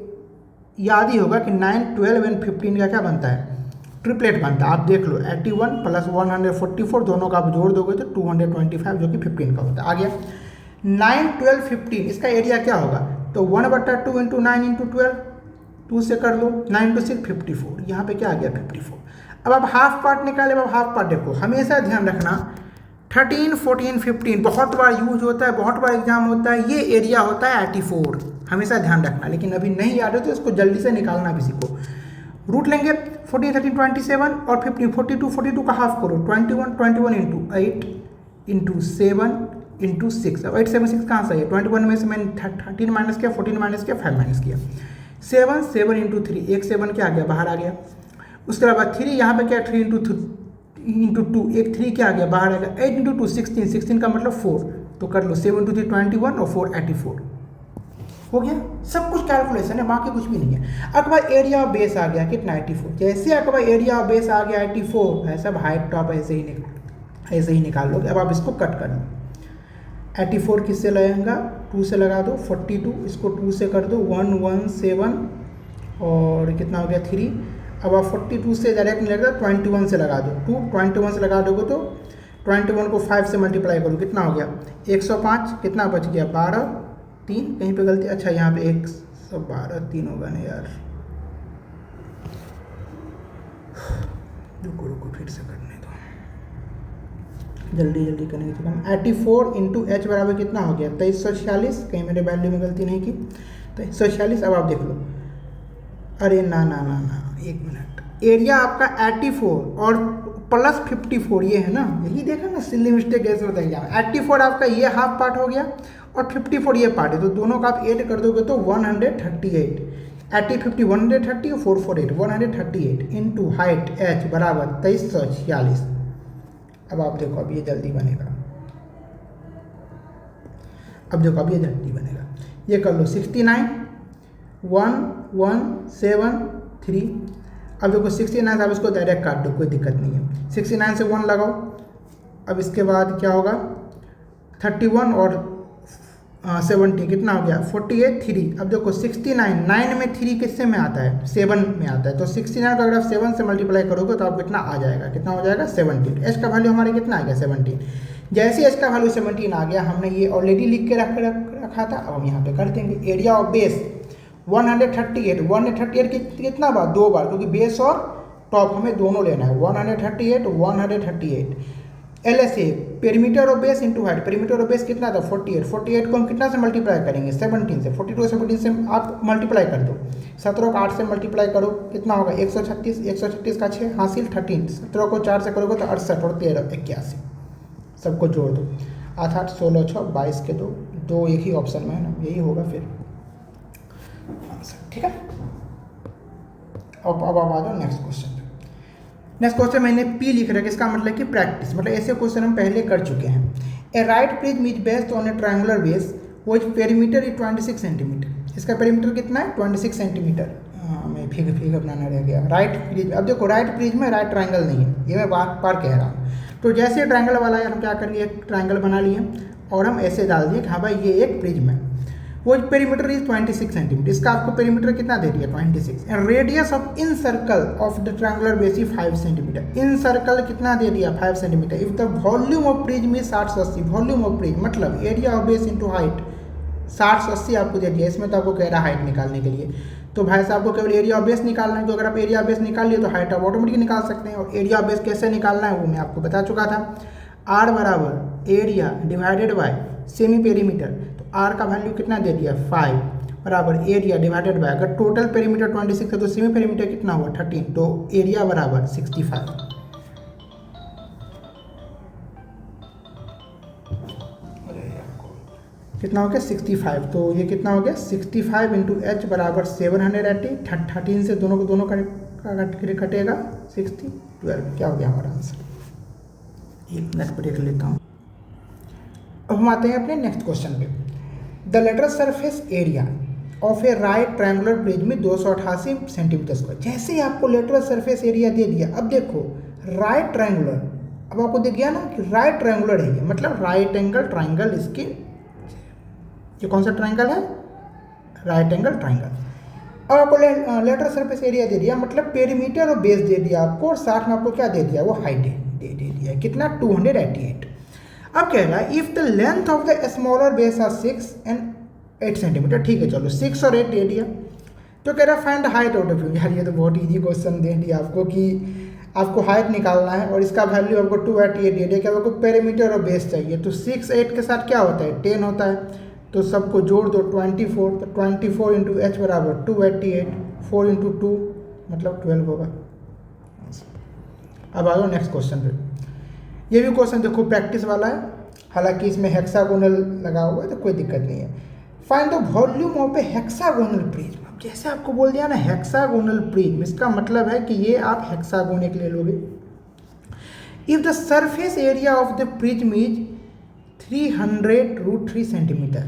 याद ही होगा कि 9, 12 एंड 15 का क्या बनता है, ट्रिपलेट बनता है। आप देख लो 81 प्लस 144, दोनों का आप जोड़ दोगे तो 225, जो कि 15 का होता है। आ गया 9, 12, 15, इसका एरिया क्या होगा, तो 1/2 इंटू 9 इंटू 12, 2 से कर लो, 9 टू 6 54, यहाँ पे क्या आ गया 54। अब आप हाफ पार्ट निकाले, अब हाफ पार्ट देखो, हमेशा ध्यान रखना 13, 14, 15 बहुत बार यूज होता है, बहुत बार एग्जाम होता है, ये एरिया होता है 84, हमेशा ध्यान रखना। लेकिन अभी नहीं याद है तो इसको जल्दी से निकालना भी सीखो। रूट लेंगे 14, 13, 27 और 15, 42, 42 का हाफ करो 21 इंटू 8 इंटू 7 इंटू 6। अब 8, 7, 6 कहाँ से है, 21 में से मैंने 13 माइनस किया, 14 माइनस किया, 5 माइनस किया, 7 इंटू 3, एक 7 क्या आ गया बाहर आ गया। उसके बाद 3 यहाँ पे क्या 3 इंटू 2, एक 3 क्या आ गया बाहर आ गया, 8 इंटू 2 16 का मतलब 4, तो कर लो 7 इंटू 3 21 और 4 84 हो गया। सब कुछ कैलकुलेशन है, बाकी कुछ भी नहीं है। आपके पास एरिया ऑफ बेस आ गया कितना 84, जैसे आपके पास एरिया ऑफ बेस आ गया 84 है, सब हाइट टॉप ऐसे ही निकाल लोगे। अब आप इसको कट कर लो, 84 किससे लगेगा 2 से लगा दो, 42 इसको 2 से कर दो 117 और कितना हो गया 3। अब आप 42 से डायरेक्ट नहीं लगता, 21 से लगा दो, 21 से लगा दोगे तो 21 को 5 से मल्टीप्लाई करो, कितना हो गया 105, कितना बच गया 12, 3 कहीं पे गलती, अच्छा यहाँ पे 112 3 होगा ना यार, रुको फिर से करने दो, जल्दी करने की। 84 इंटू एच बराबर कितना हो गया 2346, कहीं मैंने वैल्यू में गलती नहीं की, 2346। अब आप देख लो, अरे ना 1 मिनट, एरिया आपका 84 और प्लस 54 ये है ना, यही देखा ना सिली मिस्टेक कैसे होता है। 84 आपका ये हाफ पार्ट हो गया और 54 ये पार्ट है, तो दोनों का आप ऐड कर दोगे तो 138, 80 50 130 और 448 138 इंटू हाइट एच बराबर 2346। अब आप देखो, अब ये जल्दी बनेगा, अब देखो अब ये जल्दी बनेगा। ये कर लो 69 1 1 7 3। अब देखो 69 से आप इसको डायरेक्ट काट दो, कोई दिक्कत नहीं है। 69 से 1 लगाओ, अब इसके बाद क्या होगा 31 और 70 कितना हो गया 48 3। अब देखो 69 9 में 3 किससे में आता है 7 में आता है, तो 69 को अगर आप 7 से मल्टीप्लाई करोगे तो आपको कितना आ जाएगा, कितना हो जाएगा 17। एच का वैल्यू हमारे कितना आ गया 17। जैसे एच का वैल्यू 17 आ गया, हमने ये ऑलरेडी लिख के रखा था, अब हम यहाँ पे कर देंगे। एरिया ऑफ बेस 138 कितना बार 2 बार, क्योंकि बेस और टॉप हमें दोनों लेना है। 138 LSA perimeter of base into height, perimeter of base कितना था 48 को हम कितना से मल्टीप्लाई करेंगे 17 से। 42 17 से आप मल्टीप्लाई कर दो, 17 को 8 से मल्टीप्लाई करो कितना होगा 136, 136 का 6 हासिल 13, 17 को 4 से करोगे तो 68 और 13 81, सबको जोड़ दो 8 8 16 6 22 के दो एक ही ऑप्शन में है ना, यही होगा फिर आंसर। ठीक है, अब आप आ जाओ नेक्स्ट क्वेश्चन। नेक्स्ट क्वेश्चन मैंने पी लिख रखा है, इसका मतलब कि प्रैक्टिस, मतलब ऐसे क्वेश्चन हम पहले कर चुके हैं। A right prism is based on a triangular base which perimeter is 26 centimetre. इसका पेरीमीटर कितना है 26 सेंटीमीटर। मैं फिगर बनाना रह गया। राइट प्रिज्म, अब देखो राइट प्रिज्म है, राइट ट्रायंगल नहीं है, ये मैं बार बार कह रहा हूँ। तो जैसे ट्रायंगल वाला है हम क्या करेंगे, एक ट्रायंगल बना लिए और हम ऐसे डाल दिए कि हाँ भाई ये एक प्रिज्म है, वो पेरीमीटर इज 26 सेंटीमीटर। इसका आपको पेरीमीटर कितना दे दिया 26, and radius of in circle of the triangular base is 5 centimetre. In circle कितना दे दिया 5 centimetre. If the volume of prism is 60 से 80, वॉल्यूम ऑफ प्रिज्म मतलब area of base into height 60 से 80 आपको दे दिया। इसमें तो आपको कह रहा है हाइट निकालने के लिए, तो भाई साहब को केवल एरिया ऑफ बेस निकालना है। तो अगर आप एरिया ऑफ बेस निकाल लिए तो हाइट आप ऑटोमेटिक निकाल सकते हैं। और एरिया ऑफ बेस कैसे निकालना है वो मैं आपको बता चुका था, आर बराबर area divided by semi perimeter. तो आर का वैल्यू कितना दे दिया 5 बराबर एरिया डिवाइडेड बाय, अगर टोटल पेरीमीटर 26 है तो सेमी पेरीमीटर कितना हुआ 13, तो एरिया बराबर 65। कितना हो गया 65, तो ये कितना हो गया 65 इंटू एच बराबर 780। 13 से दोनों को दोनों कटेगा 60 12, क्या हो गया हमारा आंसर। एक मिनट ब्रेक लेता हूँ। अब हम आते हैं अपने नेक्स्ट क्वेश्चन पे। The lateral surface area of a right triangular prism में 288 सेंटीमीटर स्क्वायर। जैसे ही आपको लेटरल सरफेस एरिया दे दिया, अब देखो राइट ट्रायंगुलर, अब आपको दिख गया ना कि राइट ट्रायंगुलर है ये, मतलब राइट एंगल ट्रायंगल। इसकी ये कौन सा ट्रायंगल है राइट एंगल ट्रायंगल। अब आपको लेटरल सरफेस एरिया दे दिया, मतलब पेरीमीटर और बेस दे दिया आपको, और साथ में आपको क्या दे दिया वो हाइट दे दिया कितना 288। अब कह रहा है if the length of the smaller base are 6 and 8 centimetre. ठीक है चलो 6 और 8 दे दिया, तो कह रहा है फाइंड हाइट आउट ऑफ। यार ये तो बहुत इजी क्वेश्चन दे दिया आपको कि आपको हाइट निकालना है और इसका वैल्यू आपको 288 दे दिया कि आपको पेरीमीटर और बेस चाहिए। तो 6 8 के साथ क्या होता है 10 होता है, तो सबको जोड़ दो 24, तो 24 इंटू एच बराबर 288, 4 इंटू 2 मतलब 12 होगा। अब आ जाओ नेक्स्ट क्वेश्चन पे। ये भी क्वेश्चन देखो प्रैक्टिस वाला है, हालांकि इसमें हेक्सागोनल लगा हुआ है तो कोई दिक्कत नहीं है। Find the volume of A hexagonal prism. अब जैसे आपको बोल दिया ना हेक्सागोनल प्रिज्म, इसका मतलब है कि ये आप हेक्सागोन एक ले लोगे। If the surface area of the prism is 300√3 centimetre.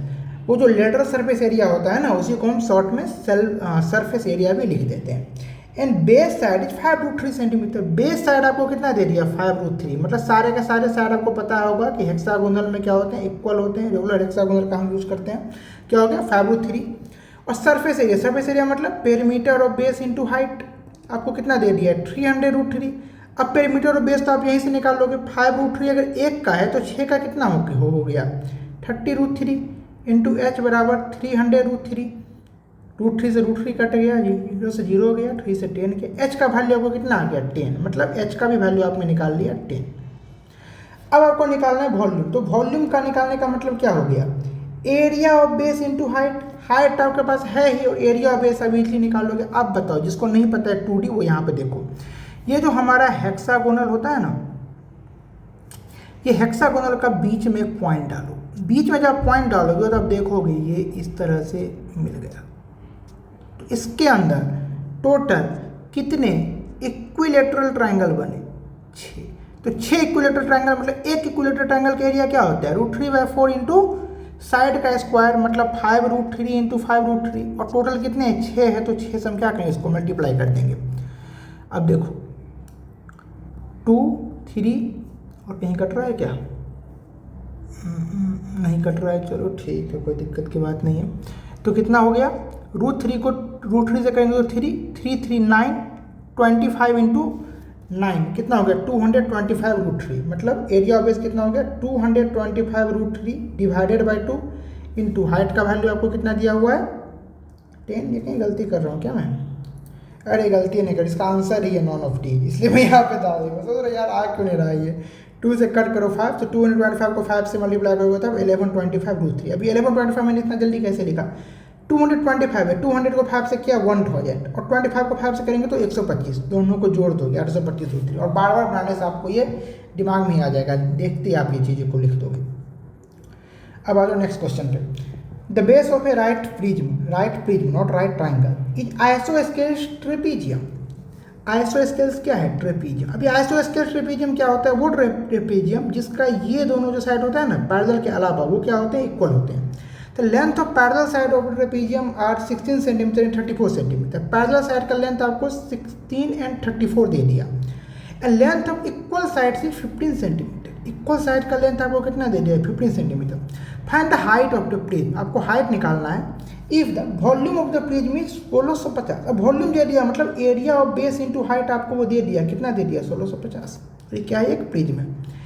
वो जो लेटरल सरफेस एरिया होता है ना उसी को हम शॉर्ट में सरफेस एरिया भी लिख देते हैं। And base side is 5√3 centimetre. Base side आपको कितना दे दिया 5√3, मतलब सारे के सारे साइड आपको पता होगा कि हेक्सागोनल में क्या होते हैं इक्वल होते हैं, रेगुलर हेक्सागोनल का हम यूज करते हैं। क्या हो गया 5√3। और सरफेस एरिया मतलब पेरीमीटर और बेस इंटू हाइट आपको कितना दे दिया 300√3। अब पेरीमीटर और बेस तो आप यहीं से निकाल लोगे, 5√3 अगर 1 का है तो 6 का कितना हो गया 30√3 इंटू एच बराबर 300√3। √3 से √3 कट गया, 0 से 0 हो गया, 3 से 10 के। एच का वैल्यू आपको कितना आ गया 10, मतलब एच का भी वैल्यू आपने निकाल लिया 10। अब आपको निकालना है वॉल्यूम, तो वॉल्यूम का निकालने का मतलब क्या हो गया area of base into height. Height आपके पास है ही और एरिया ऑफ बेस आप इजीली निकालोगे। अब बताओ जिसको नहीं पता है 2D वो यहाँ पे देखो, ये जो हमारा हेक्सागोनल होता है ना, ये हेक्सागोनल का बीच में एक पॉइंट डालो। बीच में जब पॉइंट डालोगे तो आप देखोगे ये इस तरह से मिल गया। तो इसके अंदर टोटल कितने इक्विलेटरल ट्रायंगल बने 6। तो 6 इक्विलेटरल ट्रायंगल मतलब एक इक्विलेटरल ट्रायंगल का एरिया क्या होता है √3/4 इंटू साइड का स्क्वायर मतलब 5√3 इंटू 5√3 और टोटल कितने हैं 6 है तो 6 से हम क्या करेंगे इसको मल्टीप्लाई कर देंगे। अब देखो 2 3 और कहीं कट रहा है क्या? नहीं कट रहा है, चलो ठीक है कोई दिक्कत की बात नहीं है। तो कितना हो गया √3 को √3 से करेंगे तो 3 3 9 25 इंटू 9 कितना हो गया 225 √3 मतलब एरिया ऑफ बेस कितना हो गया 225 √3 डिवाइडेड बाई 2 इंटू हाइट का वैल्यू आपको कितना दिया हुआ है 10। ये कहीं गलती कर रहा हूँ क्या मैं? अरे गलती नहीं कर, इसका आंसर ही है नॉन ऑफ डी, इसलिए मैं यहाँ पे डाल दूँगा। सोच रहा यार आ क्यों नहीं रहा ये 2 से कट करो 5 तो 225 को 5 से मल्टीप्लाई करोगे तब 1125 √3। अभी 1125 मैंने इतना जल्दी कैसे लिखा 225 है 200 को 5 से किया 1000 और 25 को 5 से करेंगे तो 125 दोनों को जोड़ दोगे 825 √3 और बार बार बनाने से आपको ये दिमाग में ही आ जाएगा, देखते ही आप ये चीज़ों को लिख दोगे। अब आ जाओ नेक्स्ट क्वेश्चन पे। The base of a right prism not right triangle is isosceles trapezium. Isosceles क्या है ट्रेपीजियम। अभी आइसोस्केल्स ट्रेपीजियम क्या होता है वो ट्रेपीजियम जिसका ये दोनों जो साइड होता है ना पैरेलल के अलावा वो क्या होते हैं इक्वल होते हैं। The length of parallel side of trapezium are 16 centimetre and 34 centimetre. Parallel side का लेंथ आपको 16 एंड 34 दे दिया and length of equal side से 15 सेंटीमीटर। इक्वल साइड का लेंथ आपको कितना दे दिया 15 centimetre. Find the height of the prism, आपको height निकालना है। If the volume of the prism is 1650। अब वॉल्यूम दे दिया मतलब area of base into height आपको वो दे दिया, कितना दे दिया 1650। ये क्या है एक प्रिज्म है।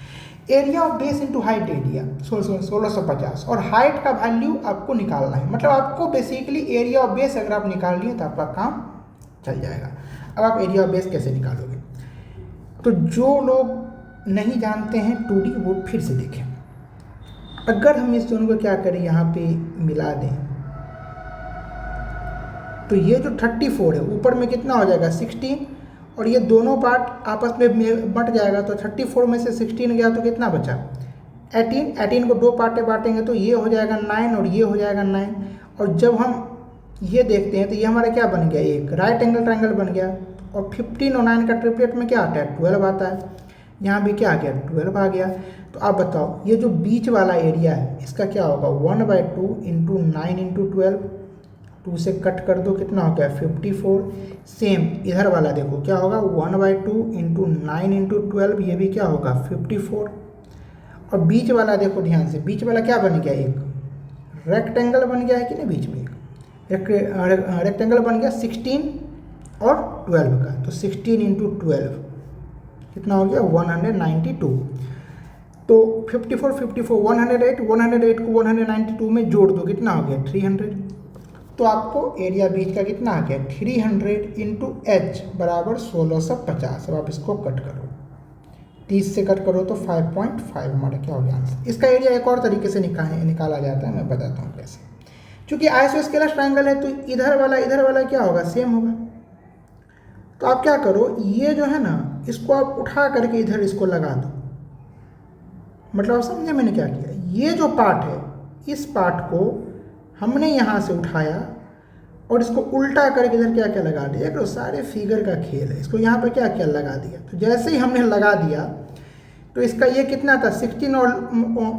Area of base into height दे दिया 1650 और हाइट का वैल्यू आपको निकालना है। मतलब आपको बेसिकली एरिया ऑफ बेस अगर आप निकाल लिए तो आपका काम चल जाएगा। अब आप एरिया ऑफ बेस कैसे निकालोगे तो जो लोग नहीं जानते हैं 2D वो फिर से देखें। अगर हम इस दोनों को क्या करें यहाँ पे मिला दें तो ये जो 34 है ऊपर में कितना हो जाएगा 16 और ये दोनों पार्ट आपस में बट जाएगा तो 34 में से 16 गया तो कितना बचा 18 को 2 पार्ट में बांटेंगे तो ये हो जाएगा 9 और ये हो जाएगा 9। और जब हम ये देखते हैं तो ये हमारा क्या बन गया एक राइट एंगल ट्रायंगल बन गया और 15 और 9 का ट्रिपलेट में क्या आता है 12 आता है। यहाँ भी क्या आ गया 12 आ गया। तो आप बताओ ये जो बीच वाला एरिया है इसका क्या होगा 1/2 इंटू 9 इंटू 12 2 से कट कर दो कितना हो गया 54। सेम इधर वाला देखो क्या होगा 1/2 इंटू 9 इंटू 12 ये भी क्या होगा 54। और बीच वाला देखो ध्यान से बीच वाला क्या बन गया एक रेक्टेंगल बन गया है कि नहीं बीच में एक रेक्टेंगल बन गया 16 और 12 का। तो 16 इंटू 12 कितना हो गया 192। तो 54 108 को 192 में जोड़ दो कितना हो गया 300। तो आपको एरिया बीच का कितना आ गया 300 इंटू एच बराबर 1650। अब आप इसको कट करो 30 से कट करो तो 5.5 हमारा क्या हो गया आंसर। इसका एरिया एक और तरीके से निकाला जाता है, मैं बताता हूँ कैसे। क्योंकि आइसोस्केलस ट्रायंगल है तो इधर वाला क्या होगा सेम होगा। तो आप क्या करो ये जो है ना इसको आप उठा करके इधर इसको लगा दो। मतलब आप समझे मैंने क्या किया, ये जो पार्ट है इस पार्ट को हमने यहाँ से उठाया और इसको उल्टा करके इधर क्या क्या लगा दिया। तो सारे फिगर का खेल है। इसको यहाँ पे क्या क्या लगा दिया। तो जैसे ही हमने लगा दिया तो इसका ये कितना था 16 और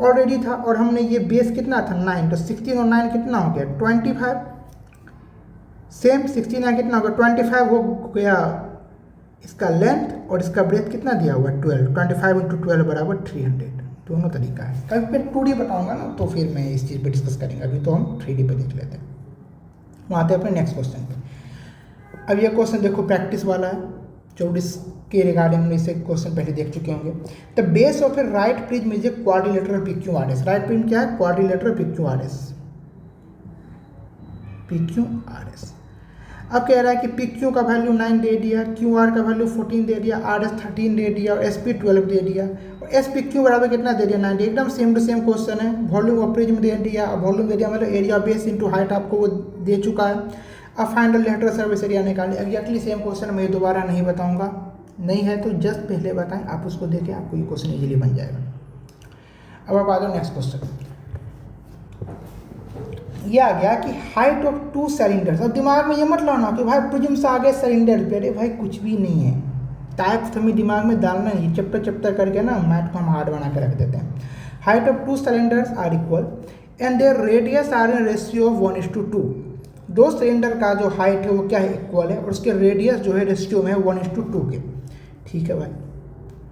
ऑलरेडी था और हमने ये बेस कितना था 9। तो 16 और 9 कितना हो गया 25। सेम 16 यहाँ कितना होगा 25 हो गया इसका लेंथ और इसका ब्रेथ कितना दिया हुआ 12। 25 इंटू 12 बराबर 300। दोनों तरीका है। कभी मैं 2D बताऊंगा ना तो फिर मैं इस चीज़ पे डिस्कस करेंगे। अभी तो हम 3D पे देख लेते हैं। वहाँ आते हैं अपने नेक्स्ट क्वेश्चन पे। अब ये क्वेश्चन देखो प्रैक्टिस वाला है 24 के रिगार्डिंग में इसे क्वेश्चन पहले देख चुके होंगे। The base of a right prism is a quadrilateral PQRS। Right prism क्या है क्वाड्रिलेटरल PQRS। अब कह रहा है कि PQ का वैल्यू 9 दे दिया, QR का वैल्यू 14 दे दिया, RS 13 दे दिया और SP 12 दे दिया और SPQ बराबर कितना दे दिया 90। एकदम सेम टू सेम क्वेश्चन है। वॉल्यूम ऑफ प्रिज्म दे दिया, वॉल्यूम दे दिया मतलब एरिया बेस इंटू हाइट आपको वो दे चुका है। अब फाइंड लेटरल सर्विस एरिया निकालिए। एग्जैक्टली सेम क्वेश्चन मैं दोबारा नहीं बताऊँगा, नहीं है तो जस्ट पहले बताएं, आप उसको देखें आपको ये क्वेश्चन ईजिली बन जाएगा। अब आप आ जाओ नेक्स्ट क्वेश्चन। ये आ गया कि हाइट ऑफ 2 सिलेंडर्स। अब दिमाग में ये मत लाना कि भाई प्रिज्म से आगे सिलेंडर पे, अरे भाई कुछ भी नहीं है। टाइप हमें दिमाग में डालना नहीं, चैप्टर चैप्टर करके ना मैथ को हम हार्ड बना के रख देते हैं। Height of 2 cylinders are equal and their radius are in ratio of 1:2। 2 cylinder का जो हाइट है वो क्या है, इक्वल है, और उसके रेडियस जो है रेशियो में है 1:2 के। ठीक है भाई,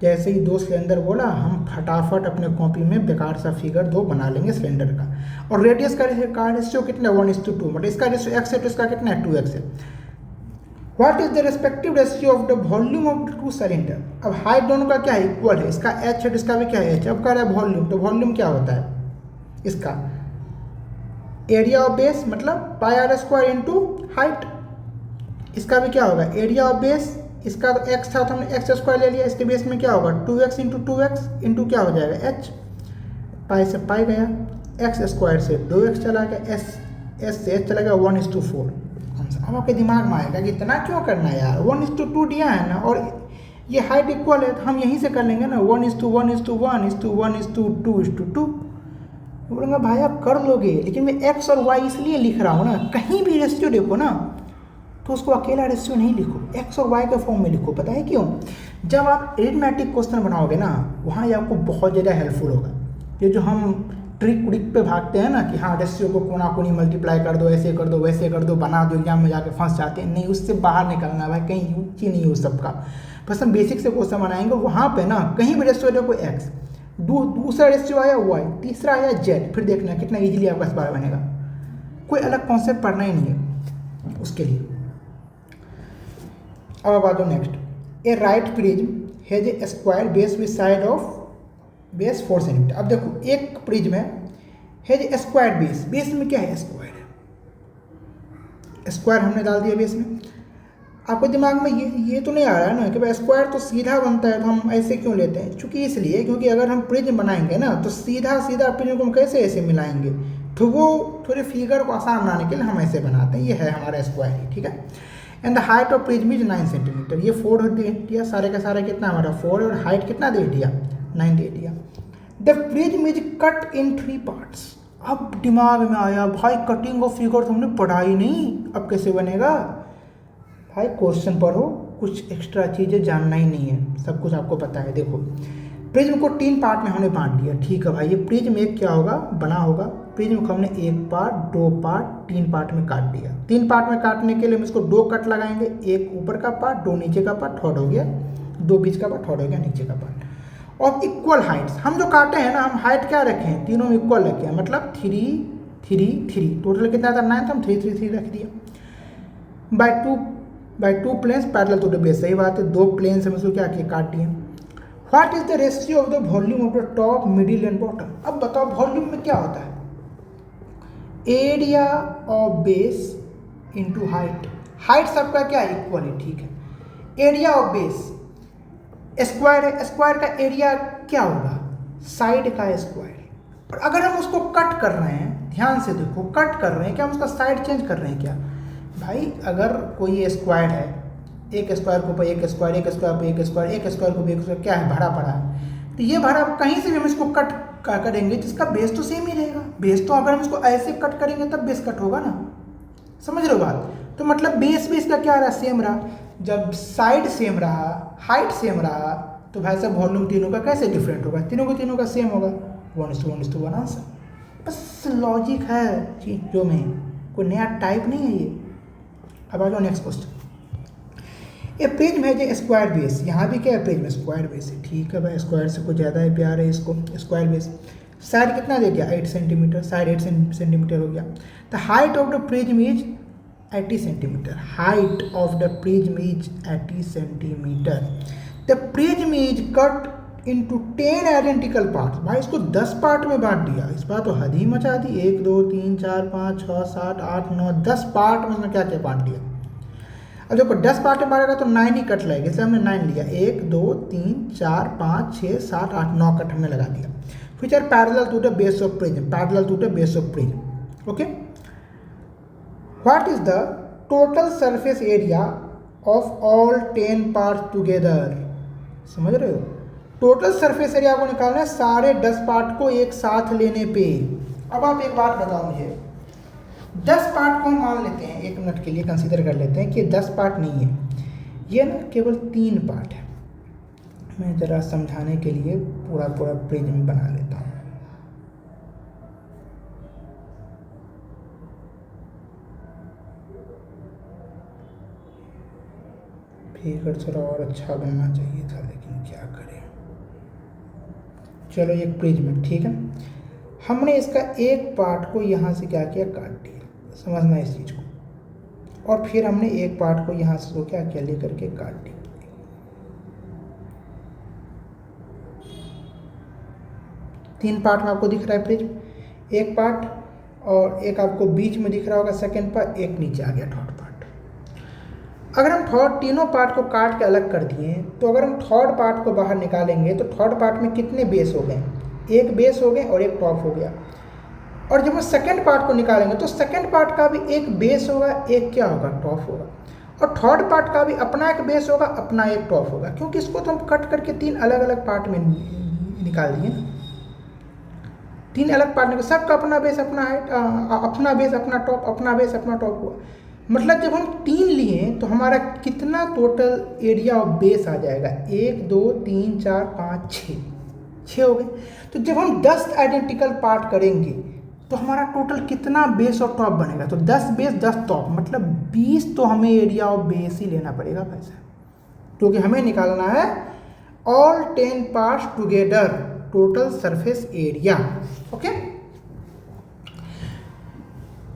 जैसे ही 2 सिलेंडर बोला हम फटाफट अपने कॉपी में बेकार सा फिगर 2 बना लेंगे सिलेंडर का। और रेडियस का रेशियो कितना है 1:2, मतलब इसका रेशियो x है तो इसका कितना है 2x है। What is the respective ratio of the volume of the 2 cylinder. अब हाइट दोनों का क्या है, इक्वल है, इसका h है तो इसका भी क्या है h। अब कह रहा है वॉल्यूम, तो वॉल्यूम क्या होता है इसका एरिया ऑफ बेस, मतलब पाई आर स्क्वायर इंटू हाइट। इसका भी क्या होगा एरिया ऑफ बेस, इसका तो x था तो हमने x स्क्वायर ले लिया, इसके बेस में क्या होगा 2x इंटू 2x इंटू क्या हो जाएगा h। पाई से पाई गया, x स्क्वायर से 2x चला गया, s से h चला गया 1:4। अब आपके दिमाग में आएगा कि इतना क्यों करना है यार, 1:2 दिया है ना, और ये हाइट इक्वल है तो हम यहीं से कर लेंगे ना 1:1:1:1:2:2। बोलूँगा भाई आप कर लोगे, लेकिन मैं x और y इसलिए लिख रहा हूँ ना, कहीं भी रेशियो देखो ना तो उसको अकेला रेशियो नहीं लिखो, x और y के फॉर्म में लिखो। पता है क्यों, जब आप एरिथमेटिक क्वेश्चन बनाओगे ना वहाँ ये आपको बहुत ज़्यादा हेल्पफुल होगा। ये जो हम ट्रिक व्रिक पे भागते हैं ना कि हाँ रेशियो को कोना कोनी मल्टीप्लाई कर दो, ऐसे कर दो वैसे कर दो, बना दो, एग्जाम में जाके फंस जाते हैं, नहीं, उससे बाहर निकलना भाई, कहीं यूज ही नहीं हो सबका। बस हम बेसिक से क्वेश्चन बनाएंगे, वहाँ पे ना कहीं भी रेशियो देखो x, दूसरा रेशियो आया y, तीसरा आया z, फिर देखना कितना ईजिली आपका इस बार बनेगा। कोई अलग कॉन्सेप्ट पढ़ना ही नहीं है उसके लिए। अब आ जाओ next, A right prism has a square base with side of base 4 centimetre. अब देखो एक प्रिज्म है has a square base, base में क्या है स्क्वायर है, स्क्वायर हमने डाल दिया बेस में। आपको दिमाग में ये तो नहीं आ रहा है ना कि भाई स्क्वायर तो सीधा बनता है तो हम ऐसे क्यों लेते हैं, चूंकि इसलिए क्योंकि अगर हम प्रिज्म बनाएंगे ना तो सीधा सीधा प्रिज्म को हम कैसे ऐसे मिलाएंगे, तो वो थोड़े फिगर को आसान बनाने के लिए हम ऐसे बनाते हैं। ये है हमारा स्क्वायर ही, ठीक है। And the height of prism is 9 centimetre. ये 4 दे दिया, सारे का सारा कितना हमारा 4, और हाइट कितना दे दिया 9 दे दिया। The prism is cut in 3 parts. अब दिमाग में आया भाई कटिंग ऑफ फिगर तुमने पढ़ा ही नहीं, अब कैसे बनेगा भाई, क्वेश्चन पढ़ो, कुछ एक्स्ट्रा चीज़ें जानना ही नहीं है, सब कुछ आपको पता है। देखो प्रिज्म को 3 पार्ट में हमने बांट दिया, ठीक है भाई। ये प्रिज्म एक क्या होगा बना होगा, प्रिज्म को हमने 1 पार्ट 2 पार्ट 3 पार्ट में काट दिया। 3 पार्ट में काटने के लिए हम इसको 2 कट लगाएंगे, एक ऊपर का पार्ट 2 नीचे का पार्ट, थर्ड हो गया 2 बीच का पार्ट, थर्ड हो गया नीचे का पार्ट। और इक्वल हाइट्स हम जो काटे हैं ना, हम हाइट क्या रखे हैं तीनों में इक्वल रखे हैं, मतलब 3 3 3, टोटल कितना था 9, तो हम 3 3 3 रख दिया। By two planes parallel to the base, सही बात है, 2 प्लेन्स हम इसको क्या किए काट दिए। What is the ratio of the volume of the top middle and bottom. अब बताओ वॉल्यूम में क्या होता है, area of base into height. Height सबका क्या है इक्वल है, ठीक है। एरिया ऑफ बेस स्क्वायर है, स्क्वायर का एरिया क्या होगा साइड का स्क्वायर। और अगर हम उसको कट कर रहे हैं, ध्यान से देखो कट कर रहे हैं, क्या हम उसका साइड चेंज कर रहे हैं क्या भाई। अगर कोई ये स्क्वायर है, एक स्क्वायर को ऊपर एक स्क्वायर, एक स्क्वायर को एक स्क्वायर, एक स्क्वायर को एक स्क्वायर, क्या है भरा पड़ा है, तो ये भरा कहीं से भी हम इसको कट करेंगे जिसका बेस तो सेम ही रहेगा। बेस तो अगर हम इसको ऐसे कट करेंगे तब बेस कट होगा ना, समझ रहे हो बात। तो मतलब बेस इसका क्या रहा सेम रहा, जब साइड सेम रहा हाइट सेम रहा तो भाई साहब वॉल्यूम तीनों का कैसे डिफरेंट होगा, तीनों का सेम होगा, 1:1 आंसर। बस लॉजिक है चीज़ों में, कोई नया टाइप नहीं है ये। अब आ जाओ नेक्स्ट क्वेश्चन। ए प्रिज्म है जो स्क्वायर बेस, यहाँ भी क्या है प्रिज्म स्क्वायर बेस है, ठीक है भाई, स्क्वायर से कुछ ज़्यादा है प्यार है इसको। स्क्वायर बेस साइड कितना दे दिया 8 सेंटीमीटर, साइड 8 सेंटीमीटर हो गया। The height of the prism is 80 centimetre, height of the prism is 80 centimetre. The prism is cut into 10 identical parts. भाई इसको 10 पार्ट में बांट दिया, इस बार तो हद ही मचा दी। 1 2 3 4 5 6 7 8 9 10 पार्ट में क्या क्या बांट दिया। अब देखो 10 पार्ट में बांटेगा तो 9 ही कट लगेगा, इसलिए हमने 9 लिया। 1 2 3 4 5 6 7 8 9 कट हमने लगा दिया। which are parallel to the base of prism, parallel to the base of prism. Okay. What is the total surface area of all 10 parts together? समझ रहे हो, टोटल सरफेस एरिया को निकालना है सारे 10 पार्ट को एक साथ लेने पे। अब आप एक बात बताओ मुझे, 10 पार्ट को हम मान लेते हैं, 1 मिनट के लिए कंसीडर कर लेते हैं कि 10 पार्ट नहीं है, ये ना केवल 3 पार्ट है। मैं ज़रा समझाने के लिए पूरा पूरा प्रिज्म बना लेता हूँ। फिगर थोड़ा और अच्छा बनना चाहिए था, लेकिन क्या करें। चलो एक प्रिज्म, ठीक है। हमने इसका एक पार्ट को यहाँ से क्या किया, काट दिया, समझना इस चीज़ को। और फिर हमने एक पार्ट को यहाँ से इसको क्या किया, लेकर के काट दिया। तीन पार्ट में आपको दिख रहा है प्रिज्म, एक पार्ट और एक आपको बीच में दिख रहा होगा सेकंड पार्ट, एक नीचे आ गया थर्ड पार्ट। अगर हम तीनों पार्ट को काट के अलग कर दिए, तो अगर हम थर्ड पार्ट को बाहर निकालेंगे तो थर्ड पार्ट में कितने बेस हो गए, एक बेस हो गए और एक टॉप हो गया। और जब हम सेकंड पार्ट को निकालेंगे तो सेकंड पार्ट का भी एक बेस होगा, एक क्या होगा, टॉप होगा। और थर्ड पार्ट का भी अपना एक बेस होगा, अपना एक टॉप होगा, क्योंकि इसको तो हम कट करके तीन अलग अलग पार्ट में निकाल दिए ना। तीन अलग पार्ट में सबका अपना बेस, अपना हाइट, अपना बेस, अपना टॉप, अपना बेस, अपना टॉप हुआ। मतलब जब हम तीन लिए तो हमारा कितना टोटल एरिया ऑफ बेस आ जाएगा, 1 2 3 4 5 6 हो गए। तो जब हम 10 आइडेंटिकल पार्ट करेंगे तो हमारा टोटल कितना बेस और टॉप बनेगा, तो 10 बेस 10 टॉप, मतलब 20 तो हमें एरिया ऑफ बेस ही लेना पड़ेगा भाई साहब, क्योंकि हमें निकालना है all 10 parts together total surface area. Okay,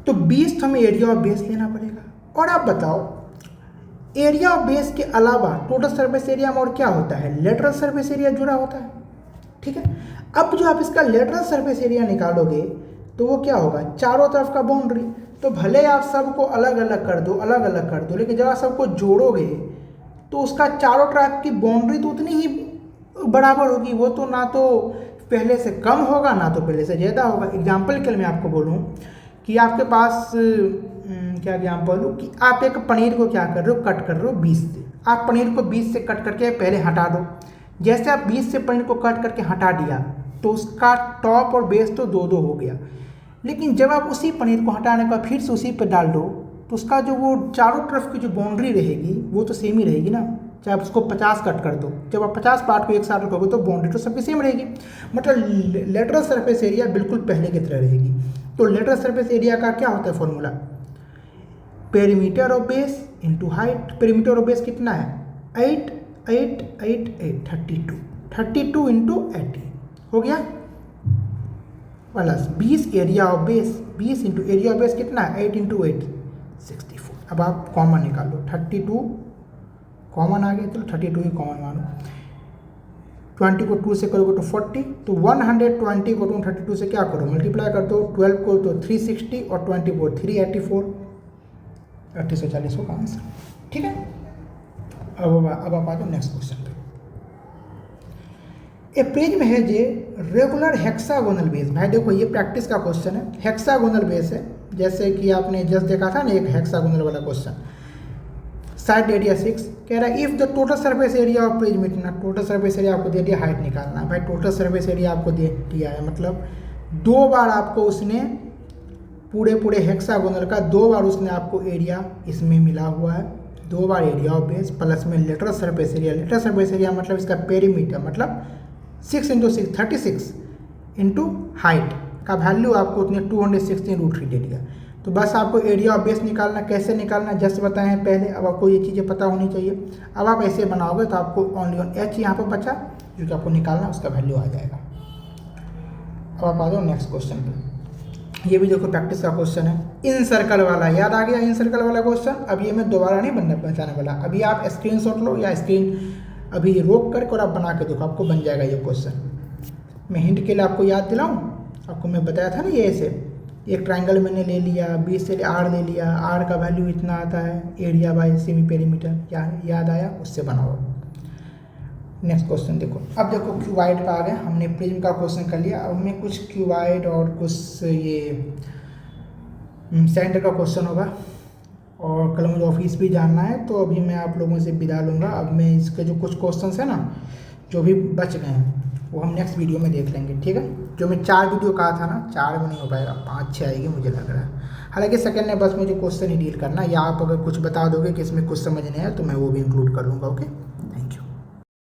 तो 20 तो हमें एरिया ऑफ बेस लेना पड़ेगा। और आप बताओ, एरिया ऑफ बेस के अलावा टोटल सरफेस एरिया में और क्या होता है, लेटरल सरफेस एरिया जुड़ा होता है, ठीक है। अब जो आप इसका लेटरल सरफेस एरिया निकालोगे तो वो क्या होगा, चारों तरफ का बाउंड्री। तो भले आप सबको अलग अलग कर दो, अलग अलग कर दो, लेकिन जब आप सबको जोड़ोगे तो उसका चारों तरफ की बाउंड्री तो उतनी ही बराबर होगी, वो तो ना तो पहले से कम होगा ना तो पहले से ज़्यादा होगा। एग्जाम्पल के लिए मैं आपको बोलूँ कि आपके पास क्या एग्जाम्पल हो कि आप एक पनीर को क्या कर रहे हो, कट कर रहे हो 20 से। आप पनीर को 20 से कट करके पहले हटा दो। जैसे आप 20 से पनीर को कट करके हटा दिया तो उसका टॉप और बेस तो दो दो हो गया। लेकिन जब आप उसी पनीर को हटाने का फिर से उसी पर डाल दो तो उसका जो वो चारों तरफ की जो बाउंड्री रहेगी वो तो सेम ही रहेगी ना। चाहे आप उसको 50 कट कर दो, जब आप 50 पार्ट को एक साथ रखोगे तो बाउंड्री तो सबकी सेम रहेगी। मतलब लेटरल सरफेस एरिया बिल्कुल पहले की तरह रहेगी। तो लेटरल सरफेस एरिया का क्या होता है formula, perimeter of base into height. Perimeter of base कितना है, 8 8 8 8 32, 32 इंटू 80 हो गया, plus 20 area of base, 20 into area of base कितना है, 8 इंटू 8 64। अब आप कॉमन निकाल लो, 32 कॉमन आ गया, चलो 32 ही कॉमन मानो। 20 को 2 से करोगे तो 40, तो 120 को तुम 32 से क्या करो, मल्टीप्लाई कर दो। 12 को तो 360 और 20 को 384, 3840 होगा आंसर, ठीक है। अब आप आ जाओ नेक्स्ट क्वेश्चन पे। ए प्रिज्म है जे रेगुलर हेक्सागोनल बेस। भाई देखो ये प्रैक्टिस का क्वेश्चन है, हेक्सागोनल बेस है, जैसे कि आपने जस्ट देखा था ना एक हेक्सागोनल वाला क्वेश्चन। साइड एरिया 6 कह रहा है if the total surface area of prism इतना, टोटल सरफेस एरिया आपको दे दिया, हाइट निकालना है। भाई टोटल सरफेस एरिया आपको दे दिया है, मतलब 2 बार आपको उसने पूरे हेक्सागोनल का 2 बार उसने आपको एरिया इसमें मिला हुआ है, 2 बार एरिया ऑफ बेस प्लस में lateral surface area. Lateral surface area मतलब इसका पेरीमीटर, मतलब 6 इंटू 6 36 इंटू हाइट का वैल्यू आपको उतने 216√3 दे दिया। तो बस आपको एरिया ऑफ बेस निकालना, कैसे निकालना जस्ट बताए हैं पहले, अब आपको ये चीज़ें पता होनी चाहिए। अब आप ऐसे बनाओगे तो आपको ओनली ऑन एच यहाँ पर बचा जो कि आपको निकालना, उसका वैल्यू आ जाएगा। अब आप आ जाओ नेक्स्ट क्वेश्चन पे। ये भी देखो प्रैक्टिस का क्वेश्चन है, इन सर्कल वाला, याद आ गया इन सर्कल वाला क्वेश्चन। अब ये मैं दोबारा नहीं बताने वाला, अभी आप स्क्रीनशॉट लो या स्क्रीन अभी रोक करके और आप बना के देखो, आपको बन जाएगा ये क्वेश्चन। मैं हिंट के लिए आपको याद दिलाऊँ, आपको मैं बताया था ना ये ऐसे एक ट्राइंगल मैंने ले लिया, 20 से आर ले लिया, आर का वैल्यू इतना आता है, एरिया बाय सेमी पेरीमीटर, याद आया, उससे बनाओ। नेक्स्ट क्वेश्चन देखो, अब देखो क्यूबाइड पे आ गए, हमने प्रिज्म का क्वेश्चन कर लिया। अब हमें कुछ क्यूबाइड और कुछ ये सेंटर का क्वेश्चन होगा, और कल मुझे ऑफिस भी जानना है, तो अभी मैं आप लोगों से विदा लूँगा। अब मैं इसके जो कुछ क्वेश्चन है ना जो भी बच गए हैं वो हम नेक्स्ट वीडियो में देख लेंगे, ठीक है। जो मैं 4 वीडियो कहा था ना, 4 में नहीं हो पाएगा, 5-6 आएगी मुझे लग रहा है। हालांकि सेकंड में बस मुझे क्वेश्चन ही डील करना, या आप अगर कुछ बता दोगे कि इसमें कुछ समझ नहीं आया तो मैं वो भी इंक्लूड कर लूँगा, ओके।